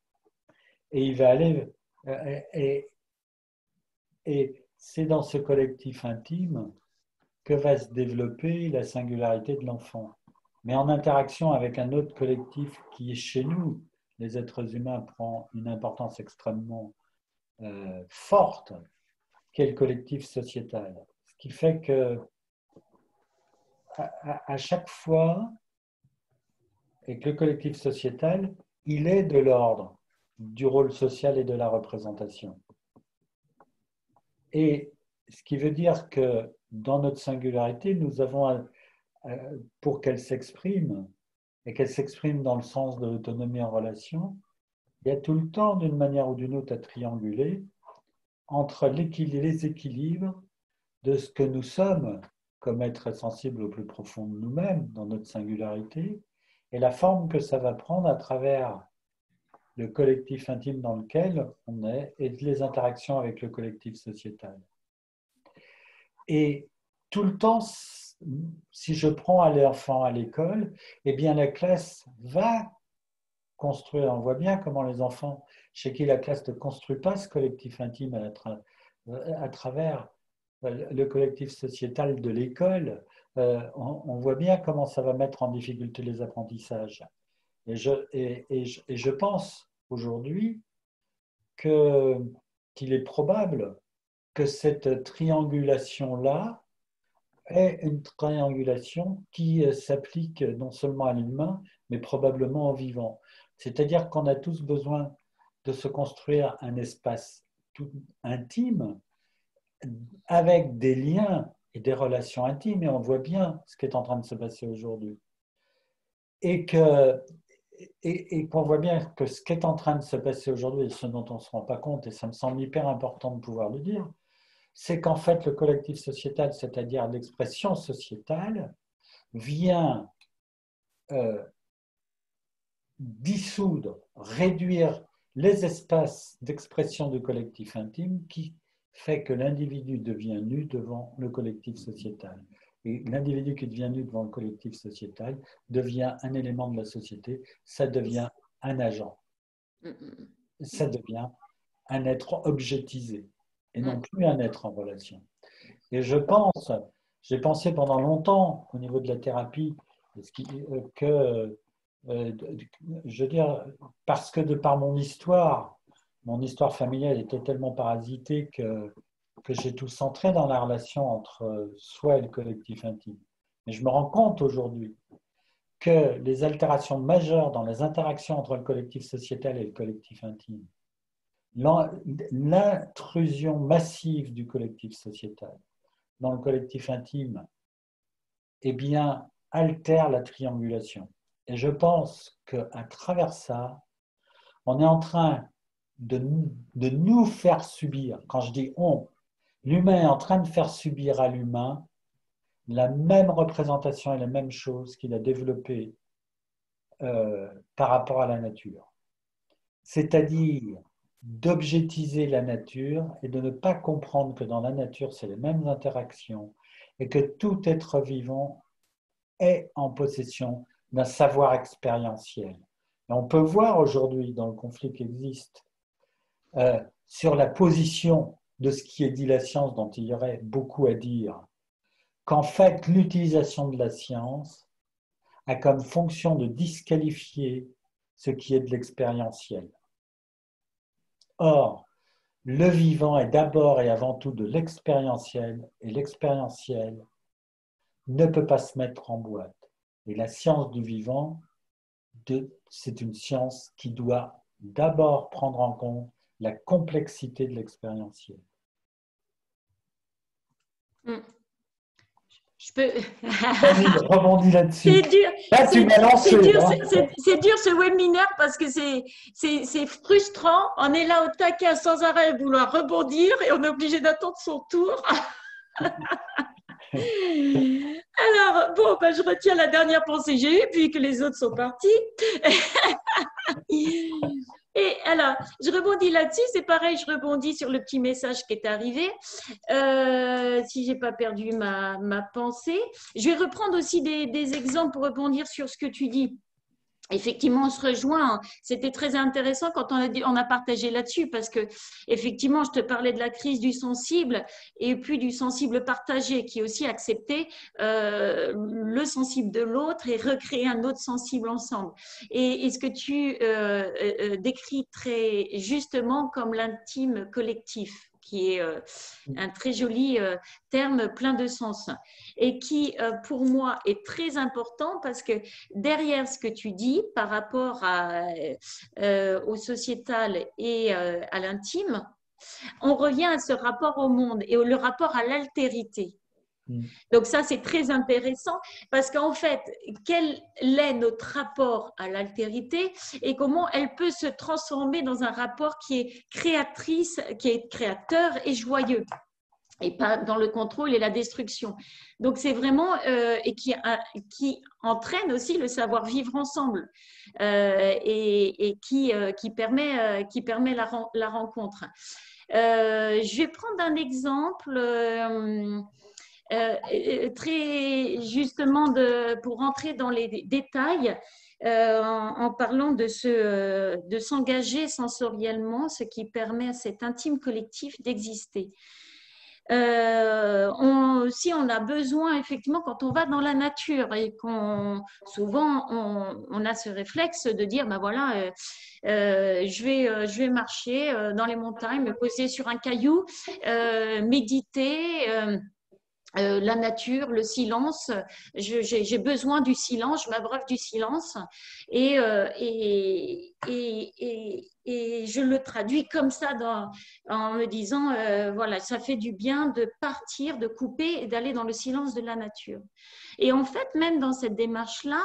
Et il va aller… Et c'est dans ce collectif intime que va se développer la singularité de l'enfant. Mais en interaction avec un autre collectif qui est chez nous, les êtres humains, prend une importance extrêmement forte, qui est le collectif sociétal. Ce qui fait que à chaque fois, et que le collectif sociétal, il est de l'ordre du rôle social et de la représentation. Et ce qui veut dire que dans notre singularité, nous avons, pour qu'elle s'exprime, et qu'elle s'exprime dans le sens de l'autonomie en relation, il y a tout le temps, d'une manière ou d'une autre, à trianguler entre les équilibres de ce que nous sommes comme êtres sensibles au plus profond de nous-mêmes, dans notre singularité, et la forme que ça va prendre à travers le collectif intime dans lequel on est et les interactions avec le collectif sociétal. Et tout le temps, si je prends l'enfant à l'école, eh bien la classe va construire. On voit bien comment les enfants chez qui la classe ne construit pas ce collectif intime à travers le collectif sociétal de l'école, on voit bien comment ça va mettre en difficulté les apprentissages. Et je pense aujourd'hui qu'il est probable que cette triangulation-là est une triangulation qui s'applique non seulement à l'humain, mais probablement au vivant. C'est-à-dire qu'on a tous besoin de se construire un espace tout intime avec des liens et des relations intimes, et on voit bien ce qui est en train de se passer aujourd'hui. Et qu'on voit bien que ce qui est en train de se passer aujourd'hui, et ce dont on ne se rend pas compte, et ça me semble hyper important de pouvoir le dire, c'est qu'en fait le collectif sociétal, c'est-à-dire l'expression sociétale, vient dissoudre, réduire les espaces d'expression du collectif intime qui fait que l'individu devient nu devant le collectif sociétal. Et l'individu qui devient nu devant le collectif sociétal devient un élément de la société, ça devient un agent. Ça devient un être objectisé et non plus un être en relation. Et j'ai pensé pendant longtemps au niveau de la thérapie que, je veux dire, parce que de par mon histoire familiale était tellement parasitée que j'ai tout centré dans la relation entre soi et le collectif intime. Mais je me rends compte aujourd'hui que les altérations majeures dans les interactions entre le collectif sociétal et le collectif intime, l'intrusion massive du collectif sociétal dans le collectif intime, eh bien, altère la triangulation. Et je pense qu'à travers ça, on est en train de nous faire subir, quand je dis on, l'humain est en train de faire subir à l'humain la même représentation et la même chose qu'il a développée par rapport à la nature. C'est-à-dire d'objectiver la nature et de ne pas comprendre que dans la nature, c'est les mêmes interactions et que tout être vivant est en possession d'un savoir expérientiel. Et on peut voir aujourd'hui dans le conflit qui existe sur la position de ce qui est dit la science, dont il y aurait beaucoup à dire, qu'en fait l'utilisation de la science a comme fonction de disqualifier ce qui est de l'expérientiel. Or, le vivant est d'abord et avant tout de l'expérientiel, et l'expérientiel ne peut pas se mettre en boîte. Et la science du vivant, c'est une science qui doit d'abord prendre en compte la complexité de l'expérientiel. Je peux. Rebondis là-dessus. C'est dur. Là, tu m'as lancé. C'est dur ce webinaire parce que c'est frustrant. On est là au taquet sans arrêt à vouloir rebondir et on est obligé d'attendre son tour. Alors, bon, ben, je retiens la dernière pensée que j'ai eue, puis que les autres sont partis. Et alors, je rebondis là-dessus, c'est pareil, je rebondis sur le petit message qui est arrivé. Si je n'ai pas perdu ma pensée, je vais reprendre aussi des exemples pour rebondir sur ce que tu dis. Effectivement, on se rejoint. C'était très intéressant quand on a partagé là-dessus parce que, effectivement, je te parlais de la crise du sensible et puis du sensible partagé qui est aussi accepter le sensible de l'autre et recréer un autre sensible ensemble. Et ce que tu décris très justement comme l'intime collectif, qui est un très joli terme plein de sens et qui, pour moi, est très important parce que derrière ce que tu dis par rapport au sociétal et à l'intime, on revient à ce rapport au monde et le rapport à l'altérité. Donc ça, c'est très intéressant parce qu'en fait, quel est notre rapport à l'altérité et comment elle peut se transformer dans un rapport qui est créatrice, qui est créateur et joyeux et pas dans le contrôle et la destruction. Donc c'est vraiment et qui entraîne aussi le savoir vivre ensemble et qui permet la rencontre. Je vais prendre un exemple. Très justement pour rentrer dans les détails en parlant de s'engager sensoriellement, ce qui permet à cet intime collectif d'exister. Si on a besoin, effectivement, quand on va dans la nature et souvent on a ce réflexe de dire, ben voilà, je vais marcher dans les montagnes, me poser sur un caillou, méditer. La nature, le silence, j'ai besoin du silence, je m'abreuve du silence et je le traduis comme ça en me disant, voilà, ça fait du bien de partir, de couper et d'aller dans le silence de la nature. Et en fait, même dans cette démarche-là,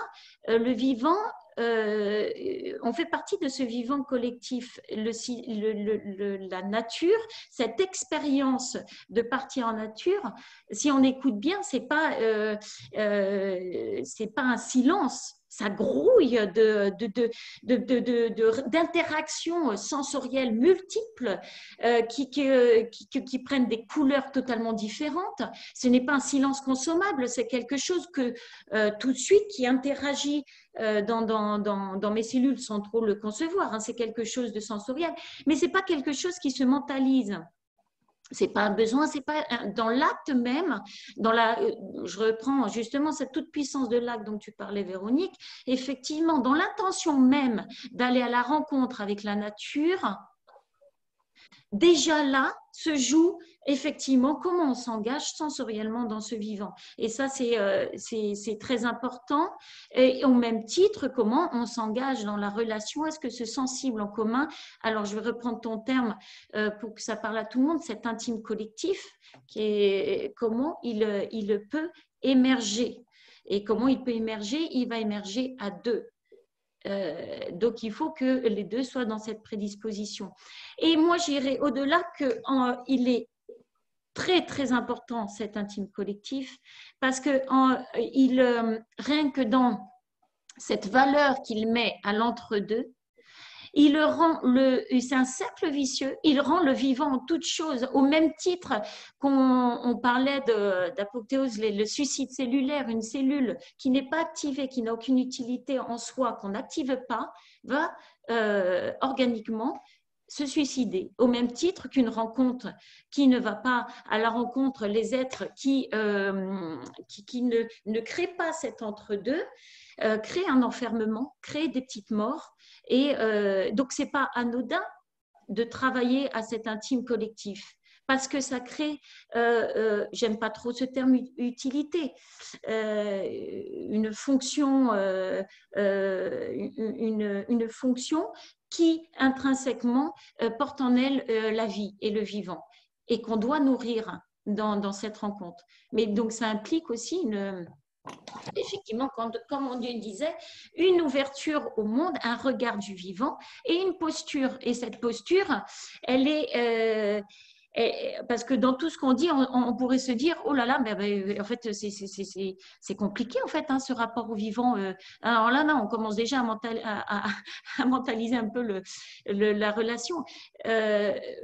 le vivant, on fait partie de ce vivant collectif. La nature, cette expérience de partir en nature, si on écoute bien, c'est pas un silence. Ça grouille d'interactions sensorielles multiples qui prennent des couleurs totalement différentes. Ce n'est pas un silence consommable, c'est quelque chose que tout de suite qui interagit dans mes cellules sans trop le concevoir. Hein, c'est quelque chose de sensoriel, mais c'est pas quelque chose qui se mentalise. C'est pas un besoin, c'est pas dans l'acte même, je reprends justement cette toute puissance de l'acte dont tu parlais, Véronique. Effectivement, dans l'intention même d'aller à la rencontre avec la nature, déjà là se joue effectivement comment on s'engage sensoriellement dans ce vivant. Et ça, c'est très important. Et au même titre, comment on s'engage dans la relation, est-ce que ce sensible en commun, alors je vais reprendre ton terme pour que ça parle à tout le monde, cet intime collectif, comment il peut émerger. Et comment il peut émerger? Il va émerger à deux. Donc, il faut que les deux soient dans cette prédisposition. Et moi, j'irai au-delà qu'il est très, très important, cet intime collectif, parce que rien que dans cette valeur qu'il met à l'entre-deux, c'est un cercle vicieux, il rend le vivant en toute chose, au même titre qu'on parlait d'apothéose, le suicide cellulaire, une cellule qui n'est pas activée, qui n'a aucune utilité en soi, qu'on n'active pas, va organiquement se suicider, au même titre qu'une rencontre qui ne va pas à la rencontre, les êtres qui ne créent pas cet entre-deux, créent un enfermement, créent des petites morts. Et donc, ce n'est pas anodin de travailler à cet intime collectif parce que ça crée, j'aime pas trop ce terme utilité, une fonction qui intrinsèquement porte en elle la vie et le vivant et qu'on doit nourrir dans cette rencontre. Mais donc, ça implique aussi effectivement, comme on disait, une ouverture au monde, un regard du vivant et une posture. Et cette posture, elle est... parce que dans tout ce qu'on dit, on pourrait se dire, oh là là, en fait, c'est compliqué, en fait, hein, ce rapport au vivant. Alors là, on commence déjà à mentaliser un peu la relation.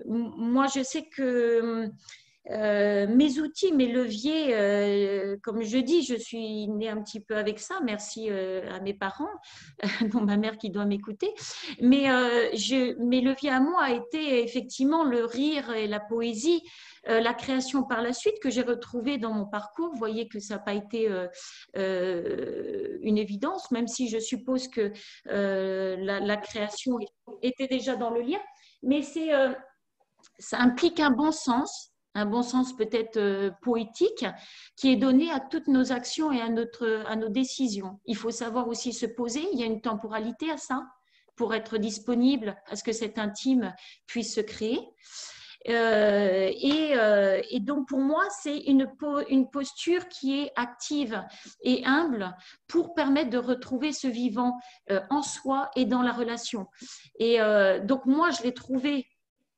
Moi, je sais que mes outils, mes leviers, comme je dis, je suis née un petit peu avec ça, merci à mes parents, dont ma mère qui doit m'écouter, mais mes leviers à moi a été effectivement le rire et la poésie, la création par la suite que j'ai retrouvée dans mon parcours. Vous voyez que ça n'a pas été une évidence, même si je suppose que la création était déjà dans le lien, mais ça implique un bon sens peut-être poétique qui est donné à toutes nos actions et à nos décisions. Il faut savoir aussi se poser, il y a une temporalité à ça pour être disponible à ce que cet intime puisse se créer. Et donc, pour moi, c'est une posture qui est active et humble pour permettre de retrouver ce vivant en soi et dans la relation. Et donc, moi, je l'ai trouvé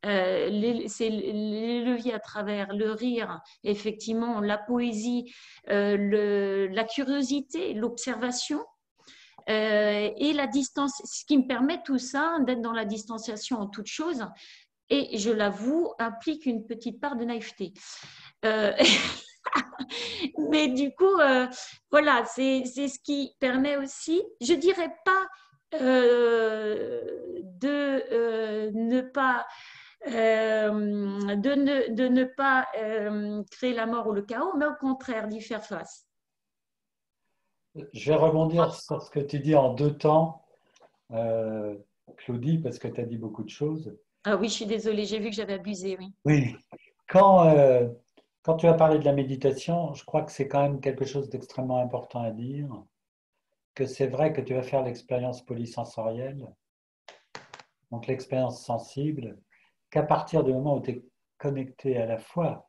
c'est les leviers à travers le rire, effectivement, la poésie, la curiosité, l'observation et la distance, ce qui me permet tout ça, d'être dans la distanciation en toute chose, et je l'avoue, implique une petite part de naïveté. Mais du coup, voilà, c'est ce qui permet aussi, je dirais pas de ne pas de ne pas créer la mort ou le chaos, mais au contraire d'y faire face. Je vais rebondir sur ce que tu dis en deux temps, Claudie, parce que tu as dit beaucoup de choses. Ah oui, je suis désolée, j'ai vu que j'avais abusé, oui. Oui. Quand tu as parlé de la méditation, je crois que c'est quand même quelque chose d'extrêmement important à dire, que c'est vrai que tu vas faire l'expérience polysensorielle, donc l'expérience sensible, qu'à partir du moment où tu es connecté à la fois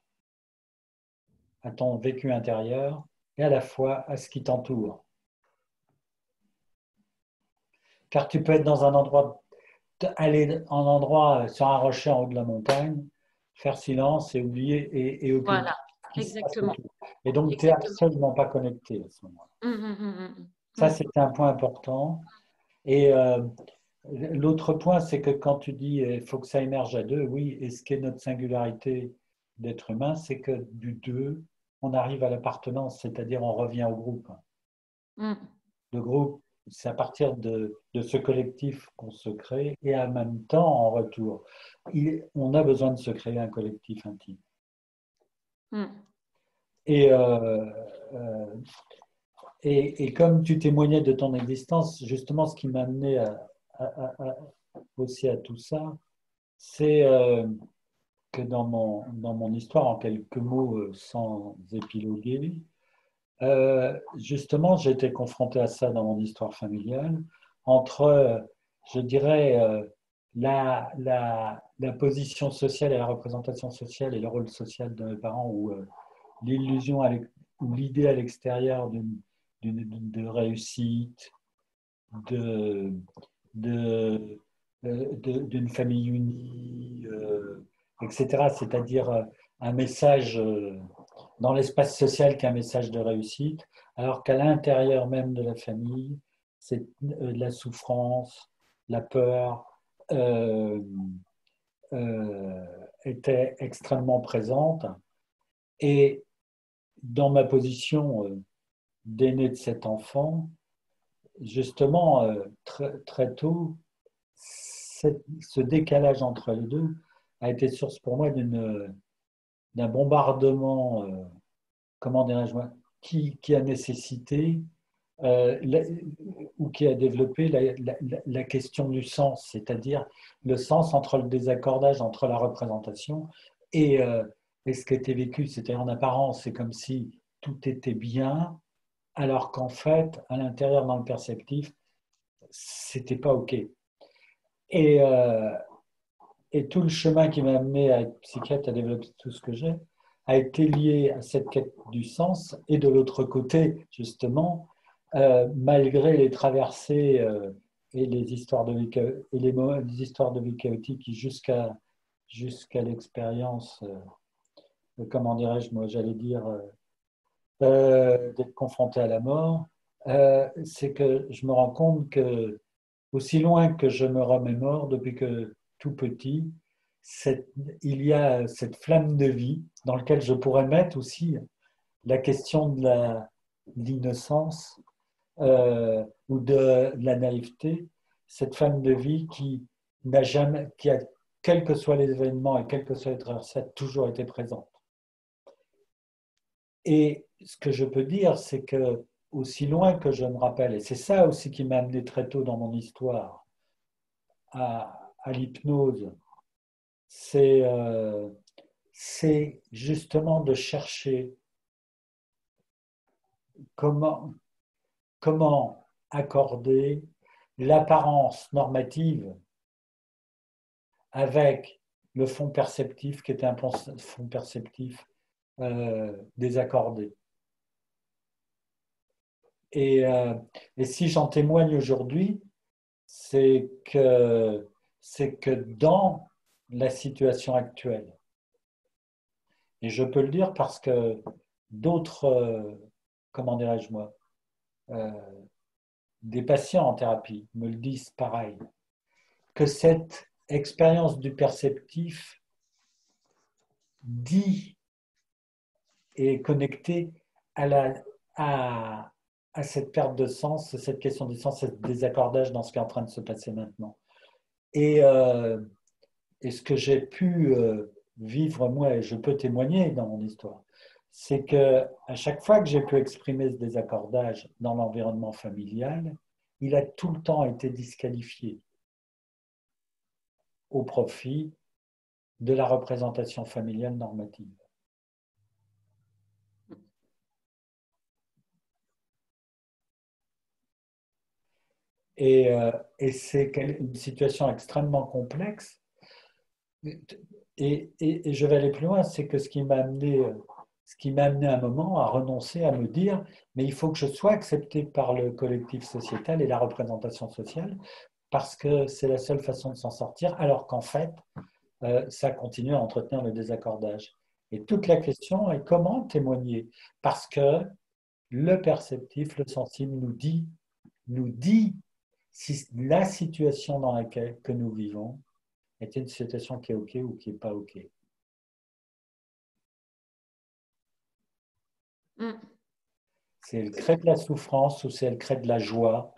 à ton vécu intérieur et à la fois à ce qui t'entoure. Car tu peux être dans un endroit, aller en endroit sur un rocher en haut de la montagne, faire silence et oublier et occuper Voilà, ce qui se passe exactement. autour. Et donc, tu n'es absolument pas connecté à ce moment-là. Ça, c'est un point important. Et l'autre point, c'est que quand tu dis il faut que ça émerge à deux, oui, et ce qui est notre singularité d'être humain, c'est que du deux, on arrive à l'appartenance, c'est-à-dire on revient au groupe. Le groupe, c'est à partir de ce collectif qu'on se crée et en même temps, en retour, on a besoin de se créer un collectif intime. Et, et comme tu témoignais de ton existence, justement, ce qui m'a amené aussi à tout ça, c'est que dans mon histoire, en quelques mots, sans épiloguer, justement, j'ai été confronté à ça dans mon histoire familiale, entre, je dirais, la position sociale et la représentation sociale et le rôle social de mes parents, ou l'illusion ou l'idée à l'extérieur de réussite, d'une famille unie, etc. C'est-à-dire un message dans l'espace social qui est un message de réussite, alors qu'à l'intérieur même de la famille, c'est la souffrance, la peur était extrêmement présente. Et dans ma position d'aîné de cet enfant, justement, très tôt, ce décalage entre les deux a été source pour moi d'un bombardement, comment dirais-je, qui a nécessité ou qui a développé la question du sens, c'est-à-dire le sens entre le désaccordage entre la représentation et ce qui était vécu. C'est-à-dire en apparence, c'est comme si tout était bien, alors qu'en fait, à l'intérieur, dans le perceptif, c'était pas OK. Et tout le chemin qui m'a amené à être psychiatre, à développer tout ce que j'ai, a été lié à cette quête du sens. Et de l'autre côté, justement, malgré les traversées et les histoires de vie, les histoires de vie chaotiques jusqu'à l'expérience, comment dirais-je, moi j'allais dire, d'être confronté à la mort, c'est que je me rends compte que aussi loin que je me remémore depuis que tout petit, il y a cette flamme de vie dans laquelle je pourrais mettre aussi la question de l'innocence ou de la naïveté, cette flamme de vie qui n'a jamais, quels que soient les événements et quelles que soient les traversées, a toujours été présente. Et ce que je peux dire, c'est que aussi loin que je me rappelle, et c'est ça aussi qui m'a amené très tôt dans mon histoire à l'hypnose, c'est justement de chercher comment accorder l'apparence normative avec le fond perceptif qui était un fond perceptif désaccordé. Et si j'en témoigne aujourd'hui, c'est que dans la situation actuelle, et je peux le dire parce que d'autres, comment dirais-je moi, des patients en thérapie me le disent pareil, que cette expérience du perceptif dit et connectée à cette perte de sens, cette question du sens, ce désaccordage dans ce qui est en train de se passer maintenant. Et ce que j'ai pu vivre moi, et je peux témoigner dans mon histoire, c'est que à chaque fois que j'ai pu exprimer ce désaccordage dans l'environnement familial, il a tout le temps été disqualifié au profit de la représentation familiale normative. Et c'est une situation extrêmement complexe. Et je vais aller plus loin, c'est que ce qui m'a amené à un moment à renoncer, à me dire, mais il faut que je sois accepté par le collectif sociétal et la représentation sociale, parce que c'est la seule façon de s'en sortir, alors qu'en fait, ça continue à entretenir le désaccordage. Et toute la question est comment témoigner, parce que le perceptif, le sensible nous dit si la situation dans laquelle que nous vivons est une situation qui est OK ou qui n'est pas OK. Si elle crée de la souffrance ou si elle crée de la joie,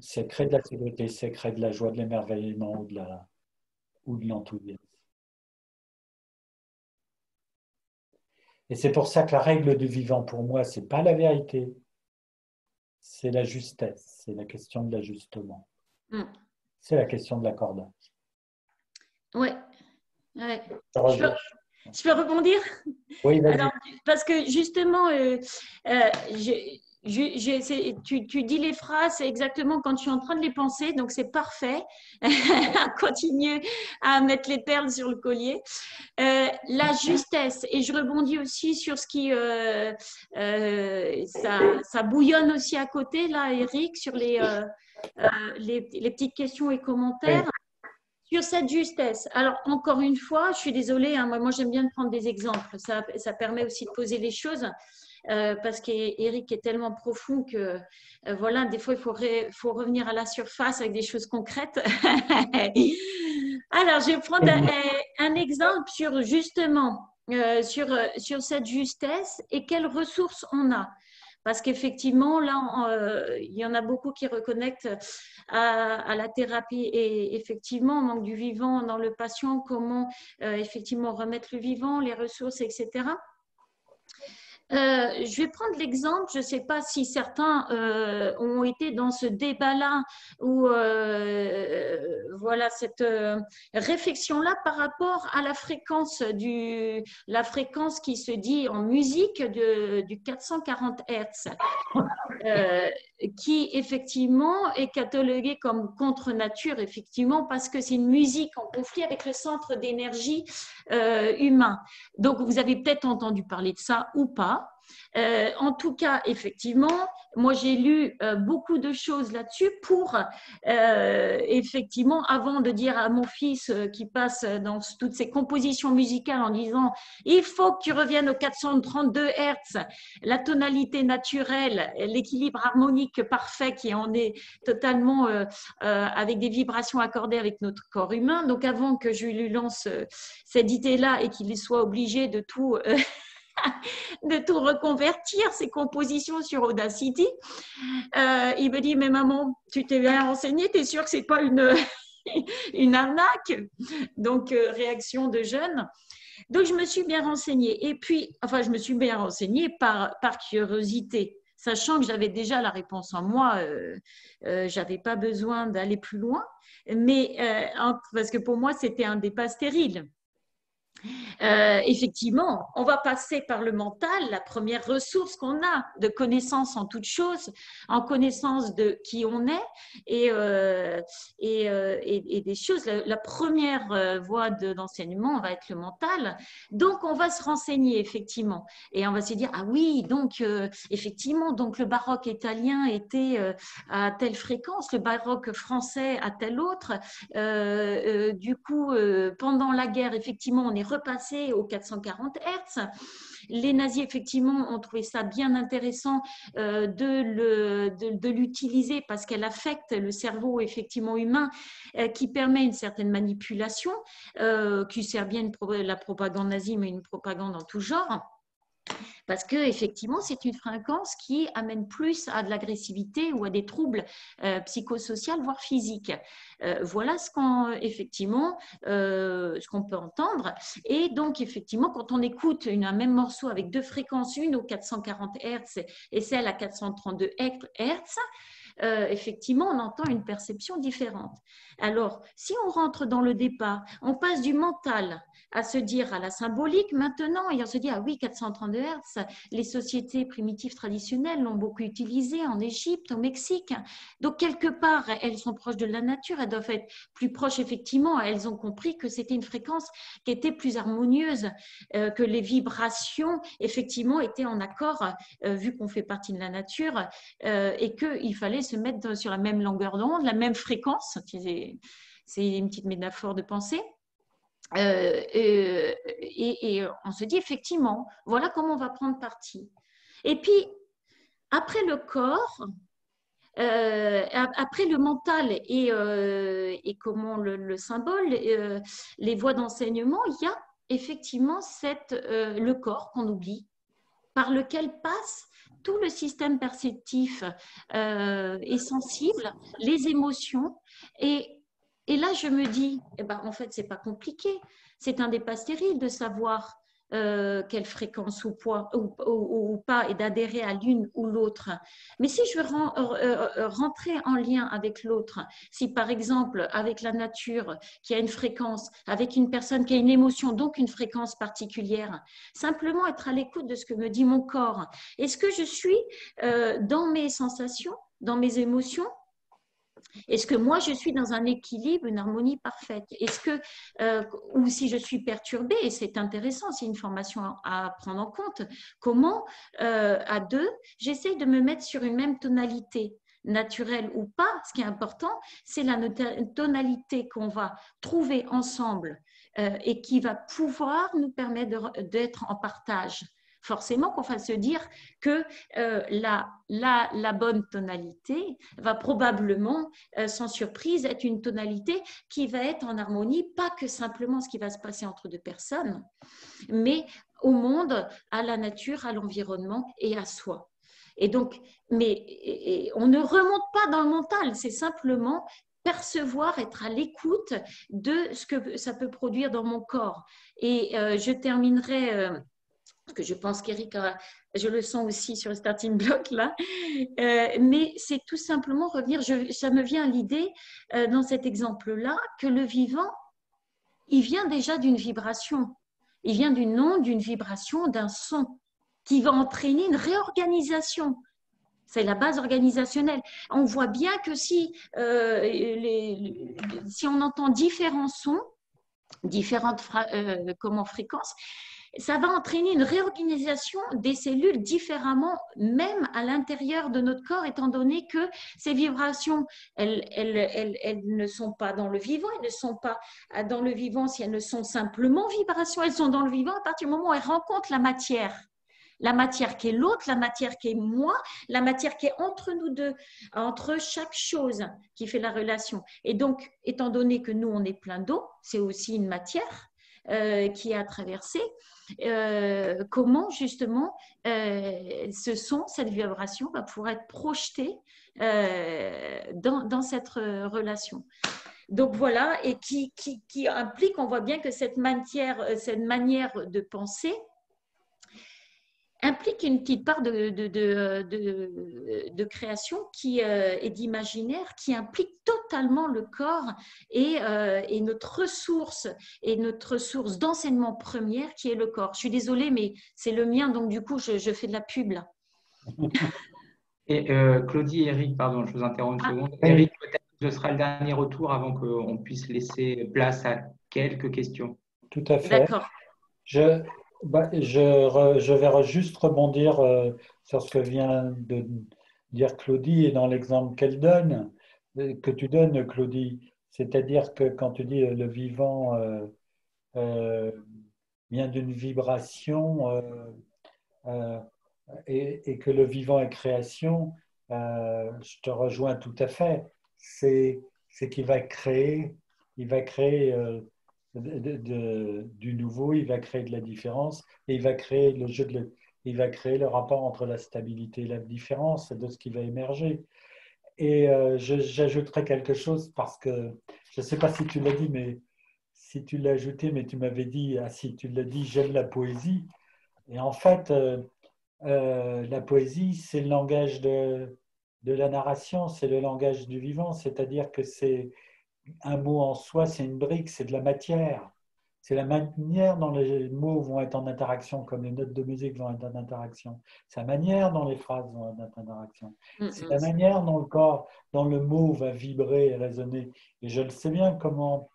si elle crée de la sécurité, si elle crée de la joie, de l'émerveillement ou de l'enthousiasme. Et c'est pour ça que la règle du vivant, pour moi, ce n'est pas la vérité, c'est la justesse, c'est la question de l'ajustement. C'est la question de l'accordage. Oui. Ouais. Je peux rebondir? Oui, vas-y. Alors, parce que justement, tu dis les phrases exactement quand je suis en train de les penser, donc c'est parfait. Continue à mettre les perles sur le collier. La justesse, et je rebondis aussi sur ce qui ça bouillonne aussi à côté là, Eric, sur les petites questions et commentaires. Sur cette justesse, alors encore une fois, je suis désolée, hein, moi j'aime bien prendre des exemples, ça permet aussi de poser les choses, parce qu'Éric est tellement profond que voilà, des fois il faut revenir à la surface avec des choses concrètes. Alors je vais prendre un exemple sur justement, sur cette justesse et quelles ressources on a. Parce qu'effectivement, là, il y en a beaucoup qui reconnectent à la thérapie et effectivement, manque du vivant dans le patient, comment effectivement remettre le vivant, les ressources, etc. Je vais prendre l'exemple, je ne sais pas si certains ont été dans ce débat-là ou voilà cette réflexion-là par rapport à la fréquence qui se dit en musique du 440 Hz. Qui effectivement est catalogué comme contre nature, effectivement, parce que c'est une musique en conflit avec le centre d'énergie humain. Donc, vous avez peut-être entendu parler de ça ou pas. En tout cas, effectivement, moi j'ai lu beaucoup de choses là-dessus pour effectivement, avant de dire à mon fils qui passe dans toutes ces compositions musicales en disant il faut que tu reviennes au 432 Hertz, la tonalité naturelle, l'équilibre harmonique parfait qui en est totalement avec des vibrations accordées avec notre corps humain. Donc avant que je lui lance cette idée-là et qu'il soit obligé de tout reconvertir ses compositions sur Audacity. Il me dit, mais maman, tu t'es bien renseignée, tu es sûre que ce n'est pas une arnaque? Donc, réaction de jeune. Donc, je me suis bien renseignée. Et puis, enfin, je me suis bien renseignée par curiosité, sachant que j'avais déjà la réponse en moi. Je n'avais pas besoin d'aller plus loin. Mais parce que pour moi, c'était un débat stérile. Effectivement, on va passer par le mental, la première ressource qu'on a de connaissance en toute chose, en connaissance de qui on est et des choses. La première voie d'enseignement va être le mental. Donc, on va se renseigner effectivement et on va se dire ah oui, donc effectivement, donc le baroque italien était à telle fréquence, le baroque français à telle autre. Du coup, pendant la guerre, effectivement, on est repassé aux 440 Hertz. Les nazis, effectivement, ont trouvé ça bien intéressant de l'utiliser parce qu'elle affecte le cerveau, effectivement, humain, qui permet une certaine manipulation, qui sert bien la propagande nazie, mais une propagande en tout genre. Parce qu'effectivement, c'est une fréquence qui amène plus à de l'agressivité ou à des troubles psychosociaux, voire physiques. Voilà ce qu'on peut entendre. Et donc, effectivement, quand on écoute un même morceau avec deux fréquences, une aux 440 Hz et celle à 432 Hz, effectivement, on entend une perception différente. Alors, si on rentre dans le départ, on passe du mental à se dire à la symbolique maintenant, et on se dit, ah oui, 432 Hz, les sociétés primitives traditionnelles l'ont beaucoup utilisé en Égypte, au Mexique. Donc, quelque part, elles sont proches de la nature, elles doivent être plus proches, effectivement. Elles ont compris que c'était une fréquence qui était plus harmonieuse, que les vibrations, effectivement, étaient en accord, vu qu'on fait partie de la nature, et qu'il fallait se mettre sur la même longueur d'onde, la même fréquence. C'est une petite métaphore de pensée. Et on se dit effectivement, voilà comment on va prendre parti. Et puis, après le corps, après le mental et comment le symbole, les voies d'enseignement, il y a effectivement le corps qu'on oublie, par lequel passe tout le système perceptif et sensible, les émotions. Et là, je me dis, eh ben, en fait, c'est pas compliqué. C'est un débat stérile de savoir quelle fréquence ou pas et d'adhérer à l'une ou l'autre. Mais si je veux rentrer en lien avec l'autre, si par exemple, avec la nature qui a une fréquence, avec une personne qui a une émotion, donc une fréquence particulière, simplement être à l'écoute de ce que me dit mon corps. Est-ce que je suis dans mes sensations, dans mes émotions? Est-ce que moi, je suis dans un équilibre, une harmonie parfaite? Est-ce que, ou si je suis perturbée, et c'est intéressant, c'est une formation à prendre en compte, comment, à deux, j'essaye de me mettre sur une même tonalité, naturelle ou pas. Ce qui est important, c'est la tonalité qu'on va trouver ensemble et qui va pouvoir nous permettre d'être en partage. Forcément qu'on va se dire que la bonne tonalité va probablement, sans surprise, être une tonalité qui va être en harmonie, pas que simplement ce qui va se passer entre deux personnes, mais au monde, à la nature, à l'environnement et à soi. Et donc, on ne remonte pas dans le mental, c'est simplement percevoir, être à l'écoute de ce que ça peut produire dans mon corps. Et je terminerai... parce que je pense qu'Eric, je le sens aussi sur le starting block là, mais c'est tout simplement revenir, ça me vient à l'idée dans cet exemple-là, que le vivant, il vient déjà d'une vibration, il vient d'une onde, d'une vibration, d'un son, qui va entraîner une réorganisation. C'est la base organisationnelle. On voit bien que si on entend différents sons, différentes fréquences, ça va entraîner une réorganisation des cellules différemment, même à l'intérieur de notre corps, étant donné que ces vibrations, elles ne sont pas dans le vivant, elles ne sont pas dans le vivant si elles ne sont simplement vibrations, elles sont dans le vivant à partir du moment où elles rencontrent la matière. La matière qui est l'autre, la matière qui est moi, la matière qui est entre nous deux, entre chaque chose qui fait la relation. Et donc, étant donné que nous, on est plein d'eau, c'est aussi une matière qui est à traverser, comment justement ce son, cette vibration va pouvoir être projeté dans cette relation. Donc voilà, et qui implique, on voit bien que cette manière de penser, implique une petite part de création et d'imaginaire qui implique totalement le corps et notre source d'enseignement première qui est le corps. Je suis désolée, mais c'est le mien, donc du coup, je fais de la pub là. Et Claudie et Eric, pardon, je vous interromps une seconde. Oui. Eric, peut-être que ce sera le dernier retour avant qu'on puisse laisser place à quelques questions. Tout à fait. D'accord. Je vais juste rebondir sur ce que vient de dire Claudie et dans l'exemple qu'elle donne, que tu donnes, Claudie. C'est-à-dire que quand tu dis le vivant vient d'une vibration euh, et que le vivant est création, je te rejoins tout à fait. C'est qu'il va créer, du nouveau, il va créer de la différence et il va créer il va créer le rapport entre la stabilité et la différence de ce qui va émerger. Et j'ajouterais quelque chose parce que je ne sais pas si tu l'as dit, mais si tu l'as ajouté, mais tu m'avais dit, ah si tu l'as dit, j'aime la poésie. Et en fait, la poésie, c'est le langage de la narration, c'est le langage du vivant, c'est-à-dire que c'est un mot en soi, c'est une brique, c'est de la matière. C'est la manière dont les mots vont être en interaction, comme les notes de musique vont être en interaction. C'est la manière dont les phrases vont être en interaction. C'est la manière dont le corps, dont le mot va vibrer et résonner. Et je le sais bien comment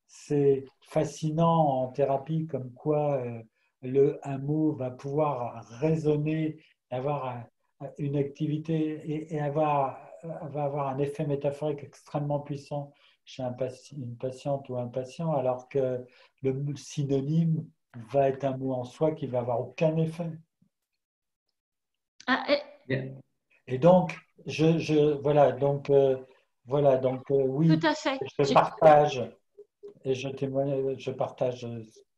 c'est fascinant en thérapie, comme quoi un mot va pouvoir résonner, avoir une activité et va avoir un effet métaphorique extrêmement puissant chez une patiente ou un patient, alors que le synonyme va être un mot en soi qui va avoir aucun effet. Et donc, oui, tout à fait. je partage et je témoigne, je partage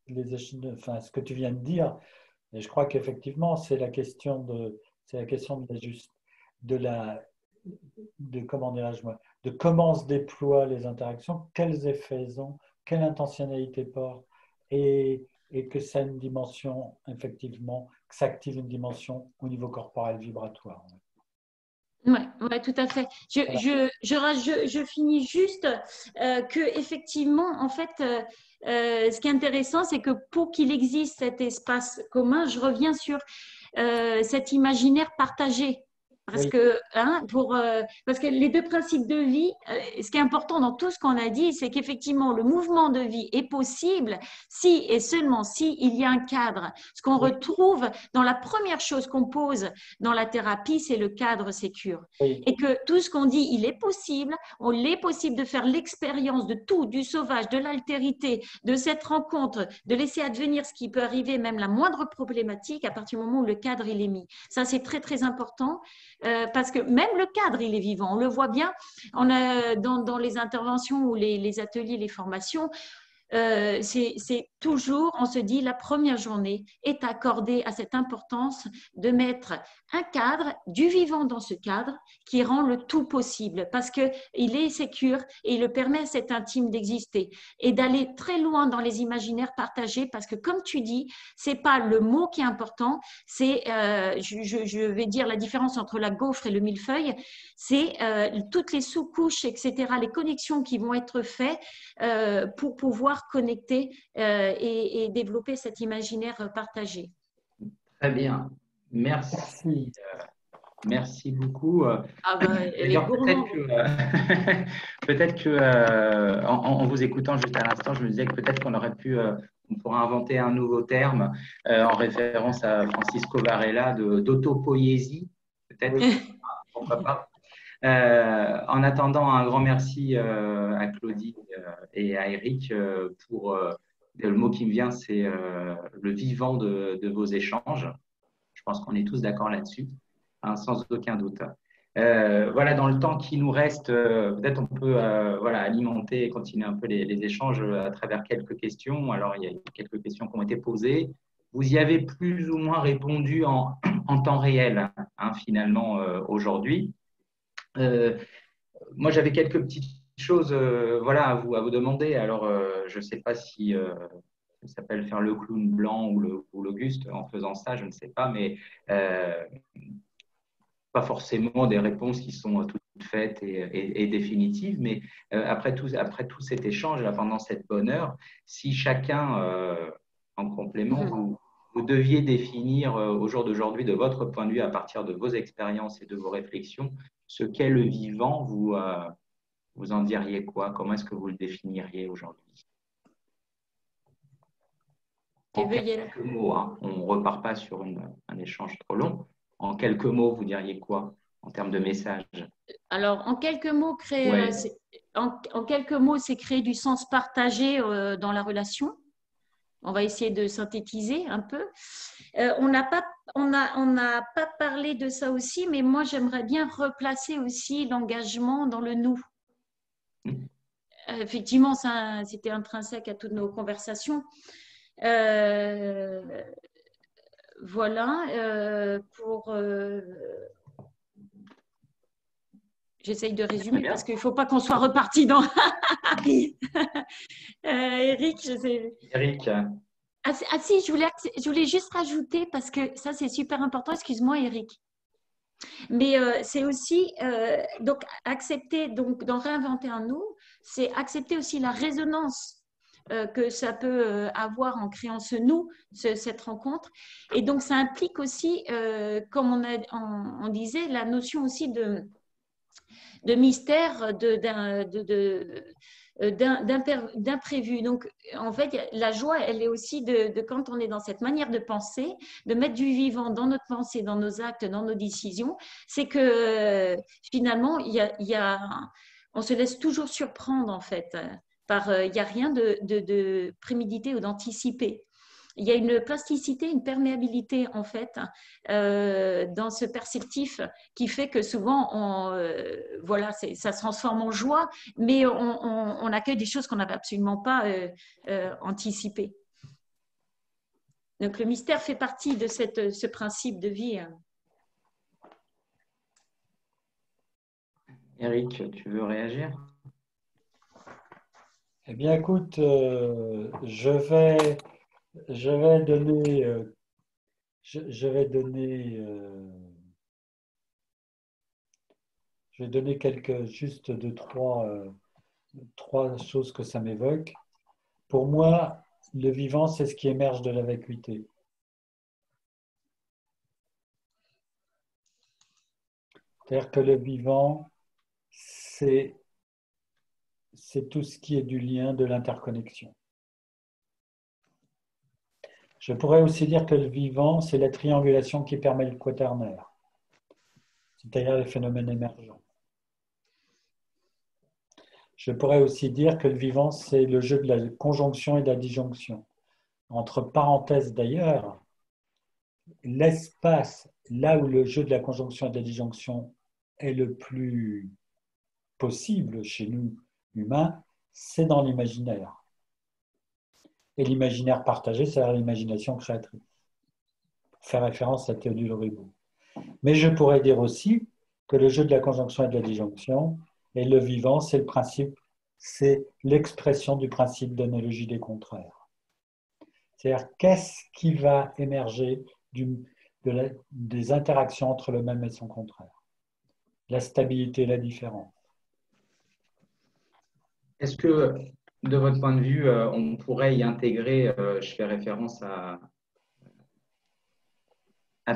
ce que tu viens de dire. Et je crois qu'effectivement, c'est la question de comment dirais-je moi, de comment se déploient les interactions, quels effets elles ont, quelle intentionnalité portent, et que ça a une dimension, effectivement, que ça active une dimension au niveau corporel vibratoire. Oui, ouais, tout à fait. Je finis juste que effectivement, en fait, ce qui est intéressant, c'est que pour qu'il existe cet espace commun, je reviens sur cet imaginaire partagé. Parce que, parce que les deux principes de vie, ce qui est important dans tout ce qu'on a dit, c'est qu'effectivement, le mouvement de vie est possible si et seulement si il y a un cadre. Ce qu'on retrouve dans la première chose qu'on pose dans la thérapie, c'est le cadre sécure. Oui. Et que tout ce qu'on dit, il est possible. Il est possible de faire l'expérience de tout, du sauvage, de l'altérité, de cette rencontre, de laisser advenir ce qui peut arriver, même la moindre problématique, à partir du moment où le cadre il est mis. Ça, c'est très, très important. Parce que même le cadre, il est vivant. On le voit bien dans les interventions ou les ateliers, les formations. C'est toujours, on se dit, la première journée est accordée à cette importance de mettre un cadre, du vivant dans ce cadre, qui rend le tout possible, parce qu'il est sécure et il le permet à cet intime d'exister et d'aller très loin dans les imaginaires partagés, parce que comme tu dis, c'est pas le mot qui est important, c'est, je vais dire la différence entre la gaufre et le millefeuille, c'est toutes les sous-couches, etc., les connexions qui vont être faites pour pouvoir connecter et développer cet imaginaire partagé. Très bien. Merci. Merci beaucoup. Peut-être que en vous écoutant juste à l'instant, je me disais que peut-être qu'on aurait pu, on pourrait inventer un nouveau terme en référence à Francisco Varela d'autopoïésie. Peut-être, pourquoi pas. En attendant, un grand merci à Claudie et à Eric pour le mot qui me vient, c'est le vivant de vos échanges. Je pense qu'on est tous d'accord là-dessus, hein, sans aucun doute. Voilà, dans le temps qui nous reste, peut-être on peut alimenter et continuer un peu les échanges à travers quelques questions. Alors, il y a quelques questions qui ont été posées. Vous y avez plus ou moins répondu en temps réel, hein, finalement, aujourd'hui. Moi, j'avais quelques petites choses à vous demander. Alors, je ne sais pas si ça s'appelle faire le clown blanc ou l'Auguste en faisant ça, je ne sais pas, mais pas forcément des réponses qui sont toutes faites et définitives, mais après tout cet échange, là, pendant cette bonne heure, si chacun, en complément, vous deviez définir au jour d'aujourd'hui, de votre point de vue, à partir de vos expériences et de vos réflexions, ce qu'est le vivant, vous en diriez quoi? Comment est-ce que vous le définiriez aujourd'hui? En quelques mots, hein. On ne repart pas sur un échange trop long. En quelques mots, vous diriez quoi en termes de message? Alors, en quelques mots, en quelques mots, c'est créer du sens partagé dans la relation. On va essayer de synthétiser un peu. On n'a pas parlé de ça aussi, mais moi, j'aimerais bien replacer aussi l'engagement dans le nous. Effectivement, c'était intrinsèque à toutes nos conversations. Voilà, j'essaye de résumer parce qu'il ne faut pas qu'on soit reparti dans… Eric, je sais… Eric. Ah si, je voulais juste rajouter, parce que ça c'est super important, excuse-moi Eric. Mais c'est aussi, donc accepter, donc d'en réinventer un nous, c'est accepter aussi la résonance que ça peut avoir en créant ce nous, cette rencontre. Et donc ça implique aussi, comme on disait, la notion aussi de mystère, d'imprévu. Donc, en fait, la joie, elle est aussi de quand on est dans cette manière de penser, de mettre du vivant dans notre pensée, dans nos actes, dans nos décisions, c'est que finalement, on se laisse toujours surprendre, en fait, il n'y a rien de prémédité ou d'anticipé. Il y a une plasticité, une perméabilité en fait dans ce perceptif qui fait que souvent, voilà, ça se transforme en joie, mais on accueille des choses qu'on n'avait absolument pas anticipées. Donc le mystère fait partie de ce principe de vie. Eric, tu veux réagir? Eh bien, écoute, je vais donner, je vais donner juste trois choses que ça m'évoque. Pour moi, le vivant, c'est ce qui émerge de la vacuité. C'est-à-dire que le vivant, c'est tout ce qui est du lien, de l'interconnexion. Je pourrais aussi dire que le vivant, c'est la triangulation qui permet le quaternaire, c'est-à-dire les phénomènes émergents. Je pourrais aussi dire que le vivant, c'est le jeu de la conjonction et de la disjonction. Entre parenthèses d'ailleurs, l'espace, là où le jeu de la conjonction et de la disjonction est le plus possible chez nous, humains, c'est dans l'imaginaire. Et l'imaginaire partagé, c'est l'imagination créatrice. Pour faire référence à Théodule Ribot. Mais je pourrais dire aussi que le jeu de la conjonction et de la disjonction et le vivant, c'est le principe, c'est l'expression du principe d'analogie des contraires. C'est-à-dire, qu'est-ce qui va émerger des interactions entre le même et son contraire? La stabilité, la différence. Est-ce que, de votre point de vue, on pourrait y intégrer, je fais référence à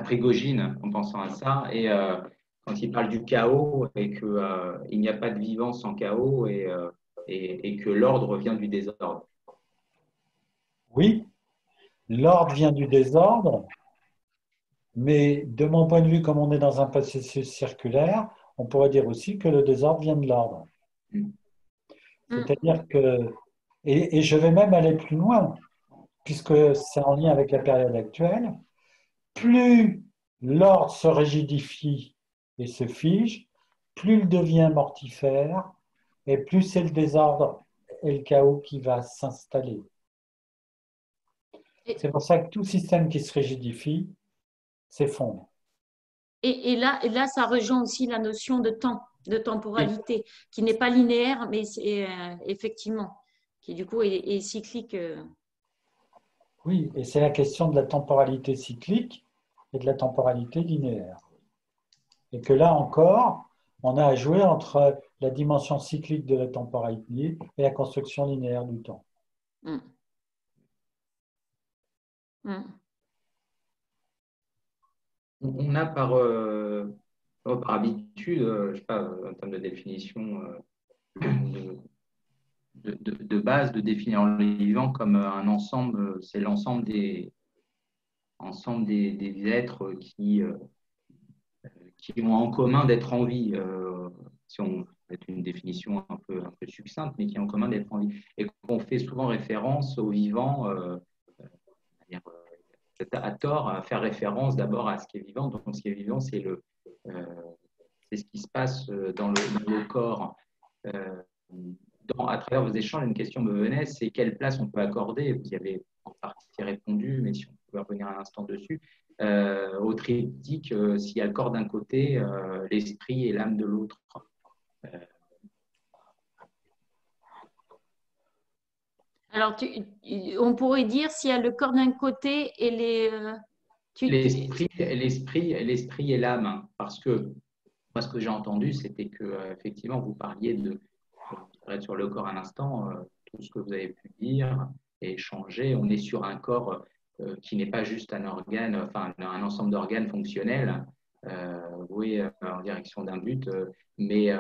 Prigogine en pensant à ça, et quand il parle du chaos et qu'il n'y a pas de vivant sans chaos et que l'ordre vient du désordre. Oui, l'ordre vient du désordre, mais de mon point de vue, comme on est dans un processus circulaire, on pourrait dire aussi que le désordre vient de l'ordre. C'est-à-dire que, et je vais même aller plus loin, puisque c'est en lien avec la période actuelle, plus l'ordre se rigidifie et se fige, plus il devient mortifère, et plus c'est le désordre et le chaos qui va s'installer. C'est pour ça que tout système qui se rigidifie s'effondre. Et là, ça rejoint aussi la notion de temps, de temporalité, qui n'est pas linéaire, mais c'est effectivement, qui du coup est cyclique. Oui, et c'est la question de la temporalité cyclique et de la temporalité linéaire. Et que là encore, on a à jouer entre la dimension cyclique de la temporalité et la construction linéaire du temps. Mm. Mm. On a par habitude, je ne sais pas, en termes de définition de base, de définir le vivant comme un ensemble, c'est l'ensemble des êtres qui ont en commun d'être en vie. Si on fait une définition un peu succincte, mais qui ont en commun d'être en vie. Et qu'on fait souvent référence au vivant, à tort, à faire référence d'abord à ce qui est vivant. Donc, ce qui est vivant, c'est ce qui se passe dans le corps. À travers vos échanges, une question me venait, c'est quelle place on peut accorder, vous y avez en partie répondu, mais si on pouvait revenir un instant dessus, au triptyque, s'il y a le corps d'un côté, l'esprit et l'âme de l'autre. Alors, on pourrait dire s'il y a le corps d'un côté et L'esprit et l'âme, parce que moi, ce que j'ai entendu, c'était que effectivement, vous parliez sur le corps un instant, tout ce que vous avez pu dire et échanger, on est sur un corps qui n'est pas juste un organe, enfin un ensemble d'organes fonctionnels, voués en direction d'un but, mais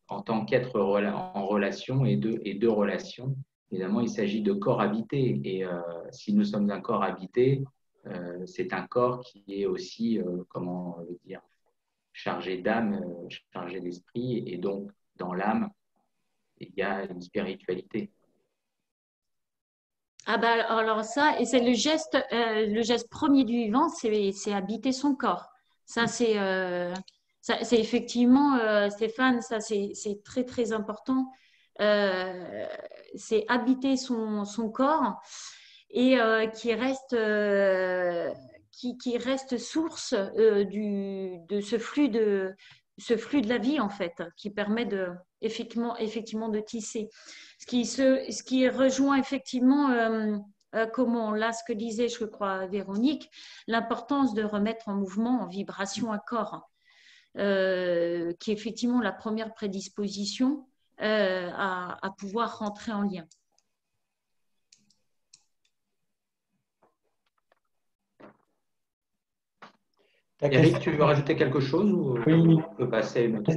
en tant qu'être en relation et de relations. Évidemment, il s'agit de corps habités. Et si nous sommes un corps habité, c'est un corps qui est aussi, comment dire, chargé d'âme, chargé d'esprit. Et donc, dans l'âme, il y a une spiritualité. Ah bah alors ça, et c'est le geste premier du vivant, c'est habiter son corps. Ça, c'est effectivement, Stéphane, ça c'est très très important. C'est habiter son corps et qui reste source de ce flux de la vie en fait, qui permet effectivement de tisser. Ce qui rejoint effectivement, comment là, ce que disait, je crois, Véronique, l'importance de remettre en mouvement, en vibration un corps, qui est effectivement la première prédisposition à pouvoir rentrer en lien. Eric, tu veux rajouter quelque chose ou oui, on peut passer notre...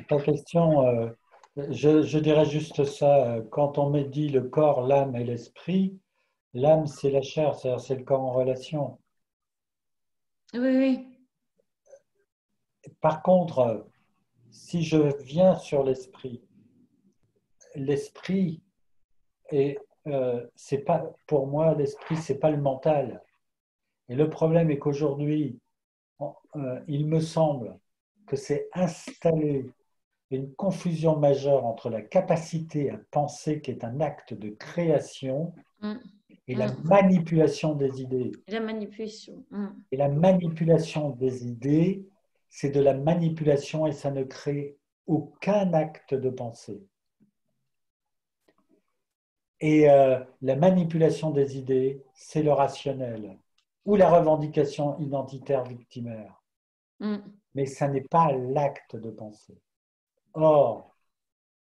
ta question, je dirais juste ça. Quand on médit le corps, l'âme et l'esprit, l'âme, c'est la chair, c'est-à-dire c'est le corps en relation. Oui, oui. Par contre, si je viens sur l'esprit, l'esprit c'est pas, pour moi, l'esprit, c'est pas le mental. Et le problème est qu'aujourd'hui, il me semble que c'est installé une confusion majeure entre la capacité à penser, qui est un acte de création, et la manipulation des idées. La manipulation. Et la manipulation des idées, c'est de la manipulation et ça ne crée aucun acte de pensée. Et la manipulation des idées, c'est le rationnel ou la revendication identitaire victimaire. Mais ça n'est pas l'acte de pensée. Or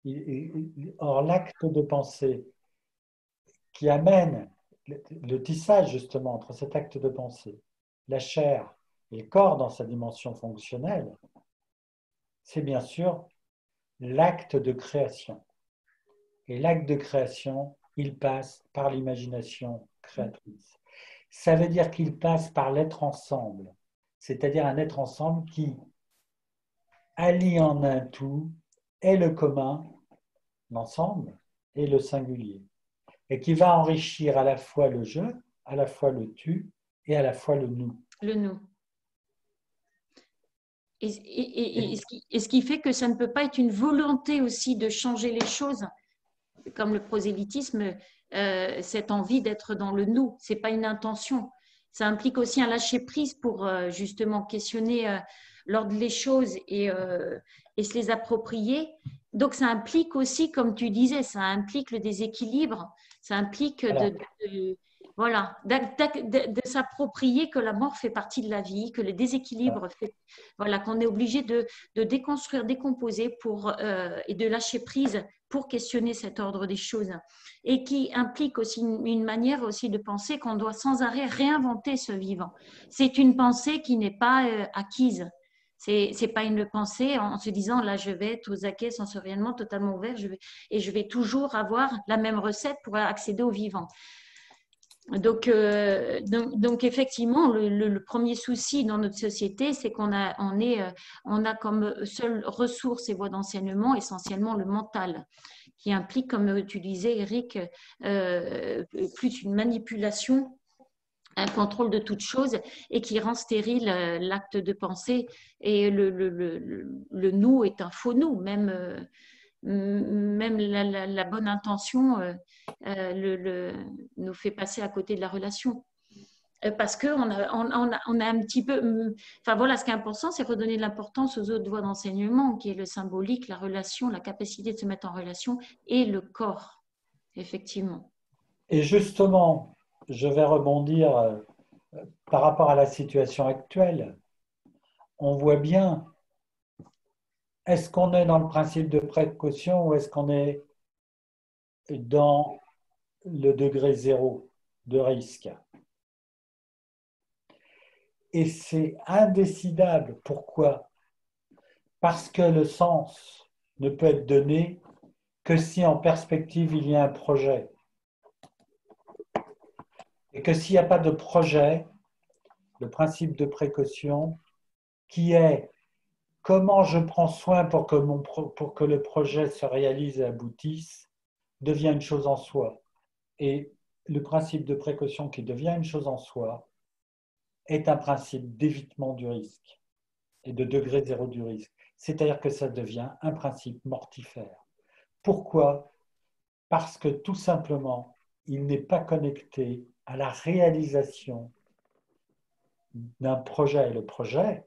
l'acte de pensée qui amène le tissage justement entre cet acte de pensée, la chair et le corps dans sa dimension fonctionnelle, c'est bien sûr l'acte de création. Et l'acte de création, il passe par l'imagination créatrice. Ça veut dire qu'il passe par l'être ensemble, c'est-à-dire un être ensemble qui allie en un tout et le commun, l'ensemble, et le singulier, et qui va enrichir à la fois le je, à la fois le tu et à la fois le nous. Le nous. Et ce qui fait que ça ne peut pas être une volonté aussi de changer les choses, comme le prosélytisme, cette envie d'être dans le nous, ce n'est pas une intention. Ça implique aussi un lâcher-prise pour justement questionner l'ordre des choses et se les approprier. Donc ça implique aussi, comme tu disais, ça implique le déséquilibre, ça implique Voilà, de s'approprier que la mort fait partie de la vie, que le déséquilibre fait, voilà, qu'on est obligé de déconstruire, décomposer et de lâcher prise pour questionner cet ordre des choses, et qui implique aussi une manière aussi de penser qu'on doit sans arrêt réinventer ce vivant. C'est une pensée qui n'est pas acquise. C'est pas une pensée en se disant là je vais être aux aguets sensoriellement totalement ouvert et je vais toujours avoir la même recette pour accéder au vivant. Donc effectivement, le premier souci dans notre société, c'est qu'on a comme seule ressource et voie d'enseignement essentiellement le mental, qui implique, comme tu disais, Eric, plus une manipulation, un contrôle de toute chose, et qui rend stérile l'acte de penser. Et le nous est un faux nous, même la bonne intention nous fait passer à côté de la relation. Parce qu'on a un petit peu… Enfin voilà, ce qui est important, c'est redonner de l'importance aux autres voies d'enseignement, qui est le symbolique, la relation, la capacité de se mettre en relation et le corps, effectivement. Et justement, je vais rebondir par rapport à la situation actuelle. On voit bien, est-ce qu'on est dans le principe de précaution ou est-ce qu'on est dans le degré zéro de risque? Et c'est indécidable. Pourquoi? Parce que le sens ne peut être donné que si en perspective il y a un projet. Et que s'il n'y a pas de projet, le principe de précaution, qui est comment je prends soin pour que le projet se réalise et aboutisse, devient une chose en soi. Et le principe de précaution qui devient une chose en soi est un principe d'évitement du risque et de degré zéro du risque. C'est-à-dire que ça devient un principe mortifère. Pourquoi? Parce que tout simplement, il n'est pas connecté à la réalisation d'un projet. Et le projet,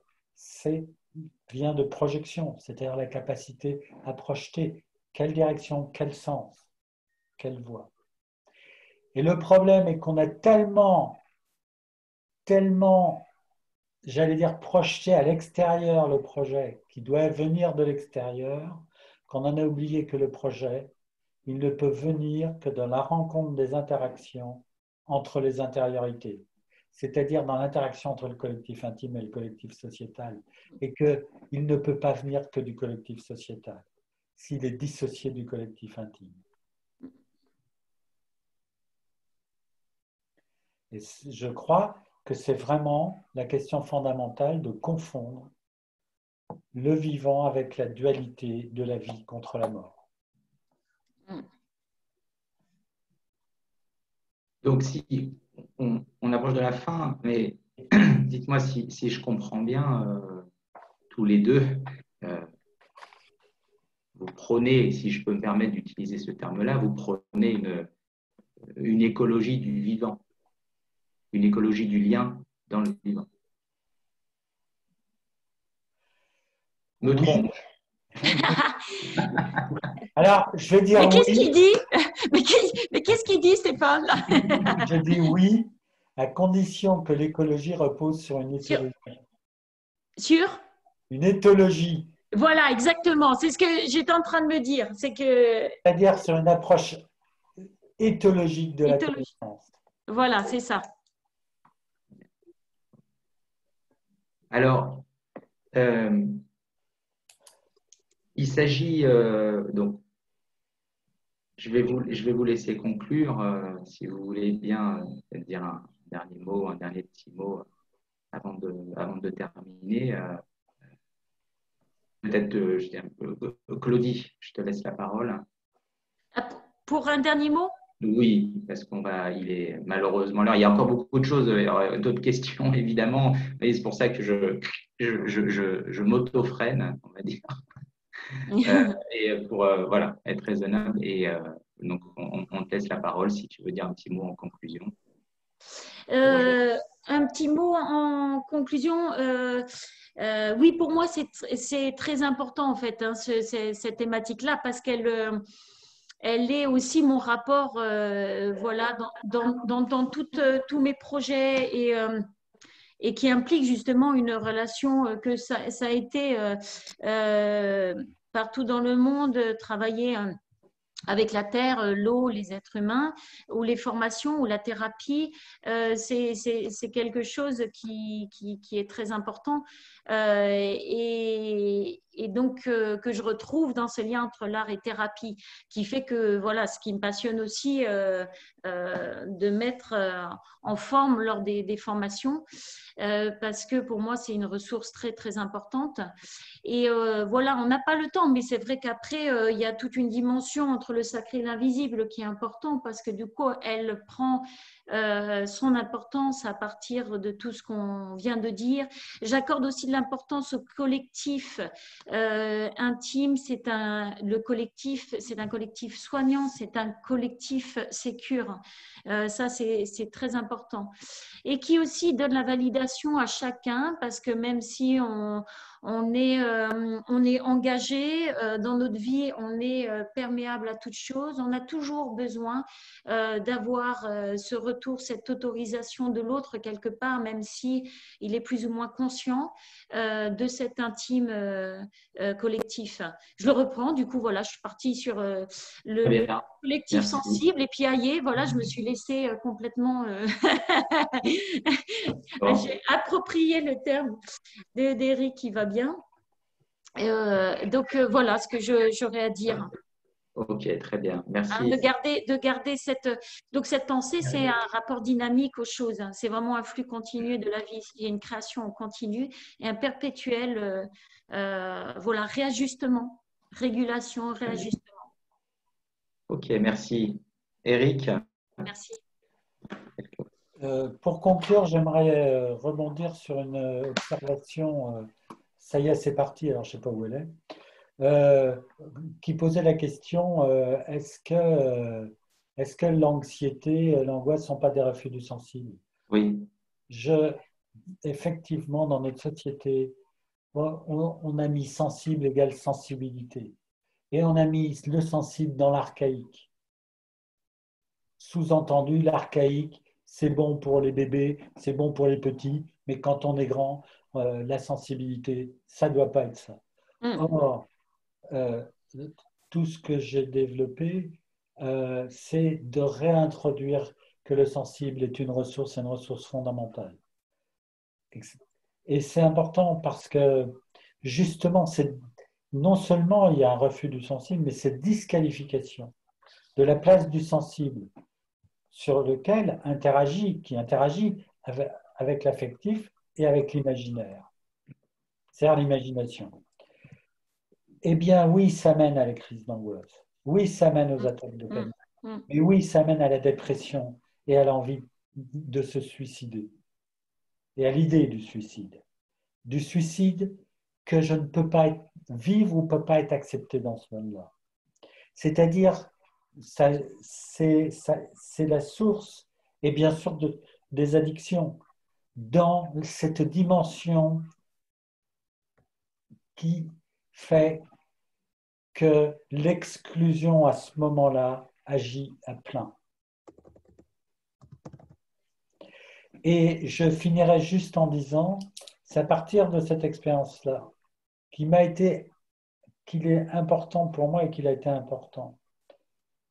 vient de projection, c'est-à-dire la capacité à projeter quelle direction, quel sens, quelle voie. Et le problème est qu'on a tellement, j'allais dire, projeté à l'extérieur le projet qui doit venir de l'extérieur, qu'on en a oublié que le projet, il ne peut venir que dans la rencontre des interactions entre les intériorités, c'est-à-dire dans l'interaction entre le collectif intime et le collectif sociétal, et qu'il ne peut pas venir que du collectif sociétal, s'il est dissocié du collectif intime. Et je crois que c'est vraiment la question fondamentale de confondre le vivant avec la dualité de la vie contre la mort. Donc, si on approche de la fin, mais dites-moi si je comprends bien, tous les deux, vous prenez, si je peux me permettre d'utiliser ce terme-là, vous prenez une écologie du vivant, une écologie du lien dans le vivant. Me trompe-je? Alors, je vais dire mais qu'est-ce oui. qu'il dit? Mais qu'est-ce qu'il dit, Stéphane? Je dis oui, à condition que l'écologie repose sur une éthologie. Sur? Une éthologie. Voilà, exactement. C'est ce que j'étais en train de me dire. C'est-à-dire sur une approche éthologique de la connaissance. Voilà, c'est ça. Alors, il s'agit donc, je vais vous laisser conclure, si vous voulez bien dire un dernier mot, un dernier petit mot avant de terminer. Peut-être, je dis un peu, Claudie, je te laisse la parole. Pour un dernier mot? Oui, parce il est malheureusement là. Il y a encore beaucoup de choses, d'autres questions évidemment, mais c'est pour ça que je m'auto-freine, on va dire. Et pour voilà, être raisonnable. Et donc, on te laisse la parole si tu veux dire un petit mot en conclusion. Un petit mot en conclusion. Oui, pour moi, c'est très important en fait, hein, cette thématique-là, parce qu'elle elle est aussi mon rapport voilà, dans tous mes projets et qui implique justement une relation que ça a été partout dans le monde, travailler avec la terre, l'eau, les êtres humains, ou les formations, ou la thérapie, c'est quelque chose qui est très important et donc que je retrouve dans ce lien entre l'art et thérapie, qui fait que voilà, ce qui me passionne aussi de mettre en forme lors des formations, parce que pour moi c'est une ressource très très importante. Et voilà, on n'a pas le temps, mais c'est vrai qu'après, il y a toute une dimension entre le sacré et l'invisible qui est important parce que du coup, elle prend son importance à partir de tout ce qu'on vient de dire. J'accorde aussi de l'importance au collectif intime. Le collectif, c'est un collectif soignant, c'est un collectif sécure. Ça, c'est très important. Et qui aussi donne la validation à chacun parce que même si on est engagé dans notre vie, on est perméable à toute chose. On a toujours besoin d'avoir ce retour, cette autorisation de l'autre quelque part, même si il est plus ou moins conscient de cet intime collectif. Je le reprends, du coup, voilà, je suis partie sur le collectif Merci. sensible et puis aïe, voilà, je me suis laissée complètement... Bon. J'ai approprié le terme d'Éric qui va bien. Donc voilà ce que j'aurais à dire. Ok, très bien. Merci. Hein, de garder cette pensée, c'est un rapport dynamique aux choses. Hein. C'est vraiment un flux continu de la vie. Il y a une création continue et un perpétuel voilà, réajustement, régulation, réajustement. Ok, merci. Éric? Merci. Pour conclure, j'aimerais rebondir sur une observation. Ça y est, c'est parti, alors je ne sais pas où elle est. Qui posait la question, est-ce que l'anxiété, l'angoisse ne sont pas des refus du sensible? Oui. Effectivement, dans notre société, on a mis sensible égale sensibilité. Et on a mis le sensible dans l'archaïque. Sous-entendu, l'archaïque, c'est bon pour les bébés, c'est bon pour les petits, mais quand on est grand, la sensibilité, ça ne doit pas être ça. Or, tout ce que j'ai développé, c'est de réintroduire que le sensible est une ressource fondamentale. Et c'est important parce que justement, non seulement il y a un refus du sensible, mais cette disqualification de la place du sensible sur lequel qui interagit avec l'affectif et avec l'imaginaire, c'est-à-dire l'imagination. Eh bien, oui, ça mène à la crise d'angoisse. Oui, ça mène aux attaques de panique. Mais oui, ça mène à la dépression et à l'envie de se suicider. Et à l'idée du suicide. Du suicide que je ne peux pas vivre ou ne peut pas être accepté dans ce monde-là. C'est-à-dire, c'est la source, et bien sûr, des addictions, dans cette dimension qui fait que l'exclusion à ce moment-là agit à plein. Et je finirai juste en disant, c'est à partir de cette expérience-là qu'il est important pour moi et qu'il a été important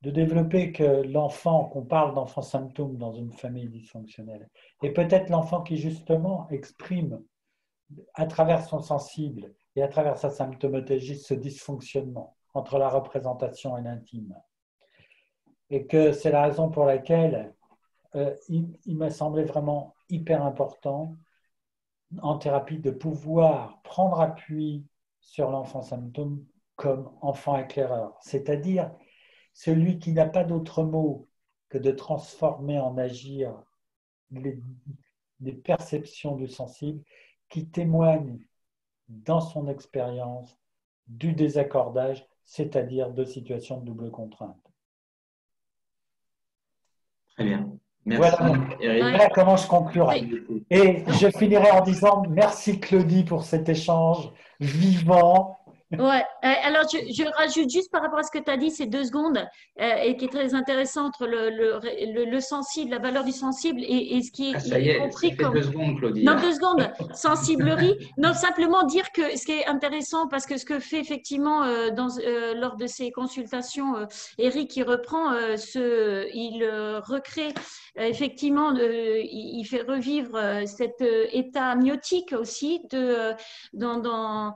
de développer que l'enfant, qu'on parle d'enfant symptôme dans une famille dysfonctionnelle, est peut-être l'enfant qui justement exprime à travers son sensible et à travers sa symptomatologie ce dysfonctionnement entre la représentation et l'intime. Et que c'est la raison pour laquelle il m'a semblé vraiment hyper important en thérapie de pouvoir prendre appui sur l'enfant symptôme comme enfant éclaireur, c'est-à-dire celui qui n'a pas d'autre mot que de transformer en agir les perceptions du sensible qui témoignent dans son expérience du désaccordage, c'est-à-dire de situations de double contrainte. Très bien. Merci, voilà comment je conclurai. Et je finirai en disant merci Claudie pour cet échange vivant Ouais, alors je rajoute juste par rapport à ce que tu as dit, ces 2 secondes, et qui est très intéressant entre le sensible, la valeur du sensible et ce qui Ah, ça y est est, ça compris fait comme… 2 secondes, Claudie. Non, 2 secondes, sensiblerie. Non, simplement dire que ce qui est intéressant, parce que ce que fait effectivement lors de ses consultations, Eric, il reprend, il recrée effectivement, il fait revivre cet état amniotique aussi dans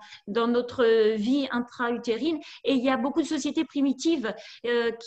notre vie intra-utérine. Et il y a beaucoup de sociétés primitives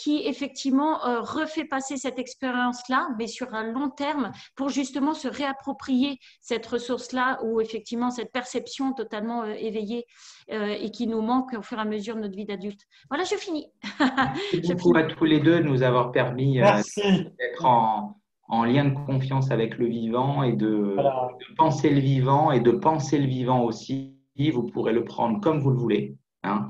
qui effectivement refait passer cette expérience-là, mais sur un long terme, pour justement se réapproprier cette ressource-là ou effectivement cette perception totalement éveillée et qui nous manque au fur et à mesure de notre vie d'adulte. Voilà, je finis. Merci Je beaucoup finis. à tous les deux de nous avoir permis Merci. d'être en lien de confiance avec le vivant et Voilà. de penser le vivant et de penser le vivant aussi. Vous pourrez le prendre comme vous le voulez. Hein.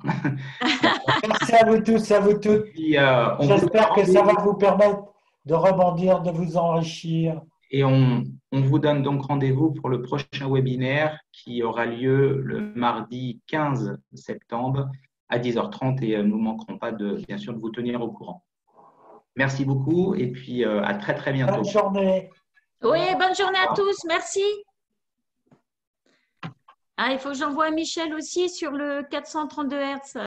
Merci à vous tous, à vous toutes. Puis, on vous donne J'espère que ça va rendez-vous vous permettre de rebondir, de vous enrichir. et on vous donne donc rendez-vous pour le prochain webinaire qui aura lieu le mardi 15 septembre à 10h30 et nous ne manquerons pas bien sûr de vous tenir au courant. Merci beaucoup et puis à très très bientôt. Bonne journée. Oui, bonne journée à tous. Merci. Ah, il faut que j'envoie à Michel aussi sur le 432 Hz.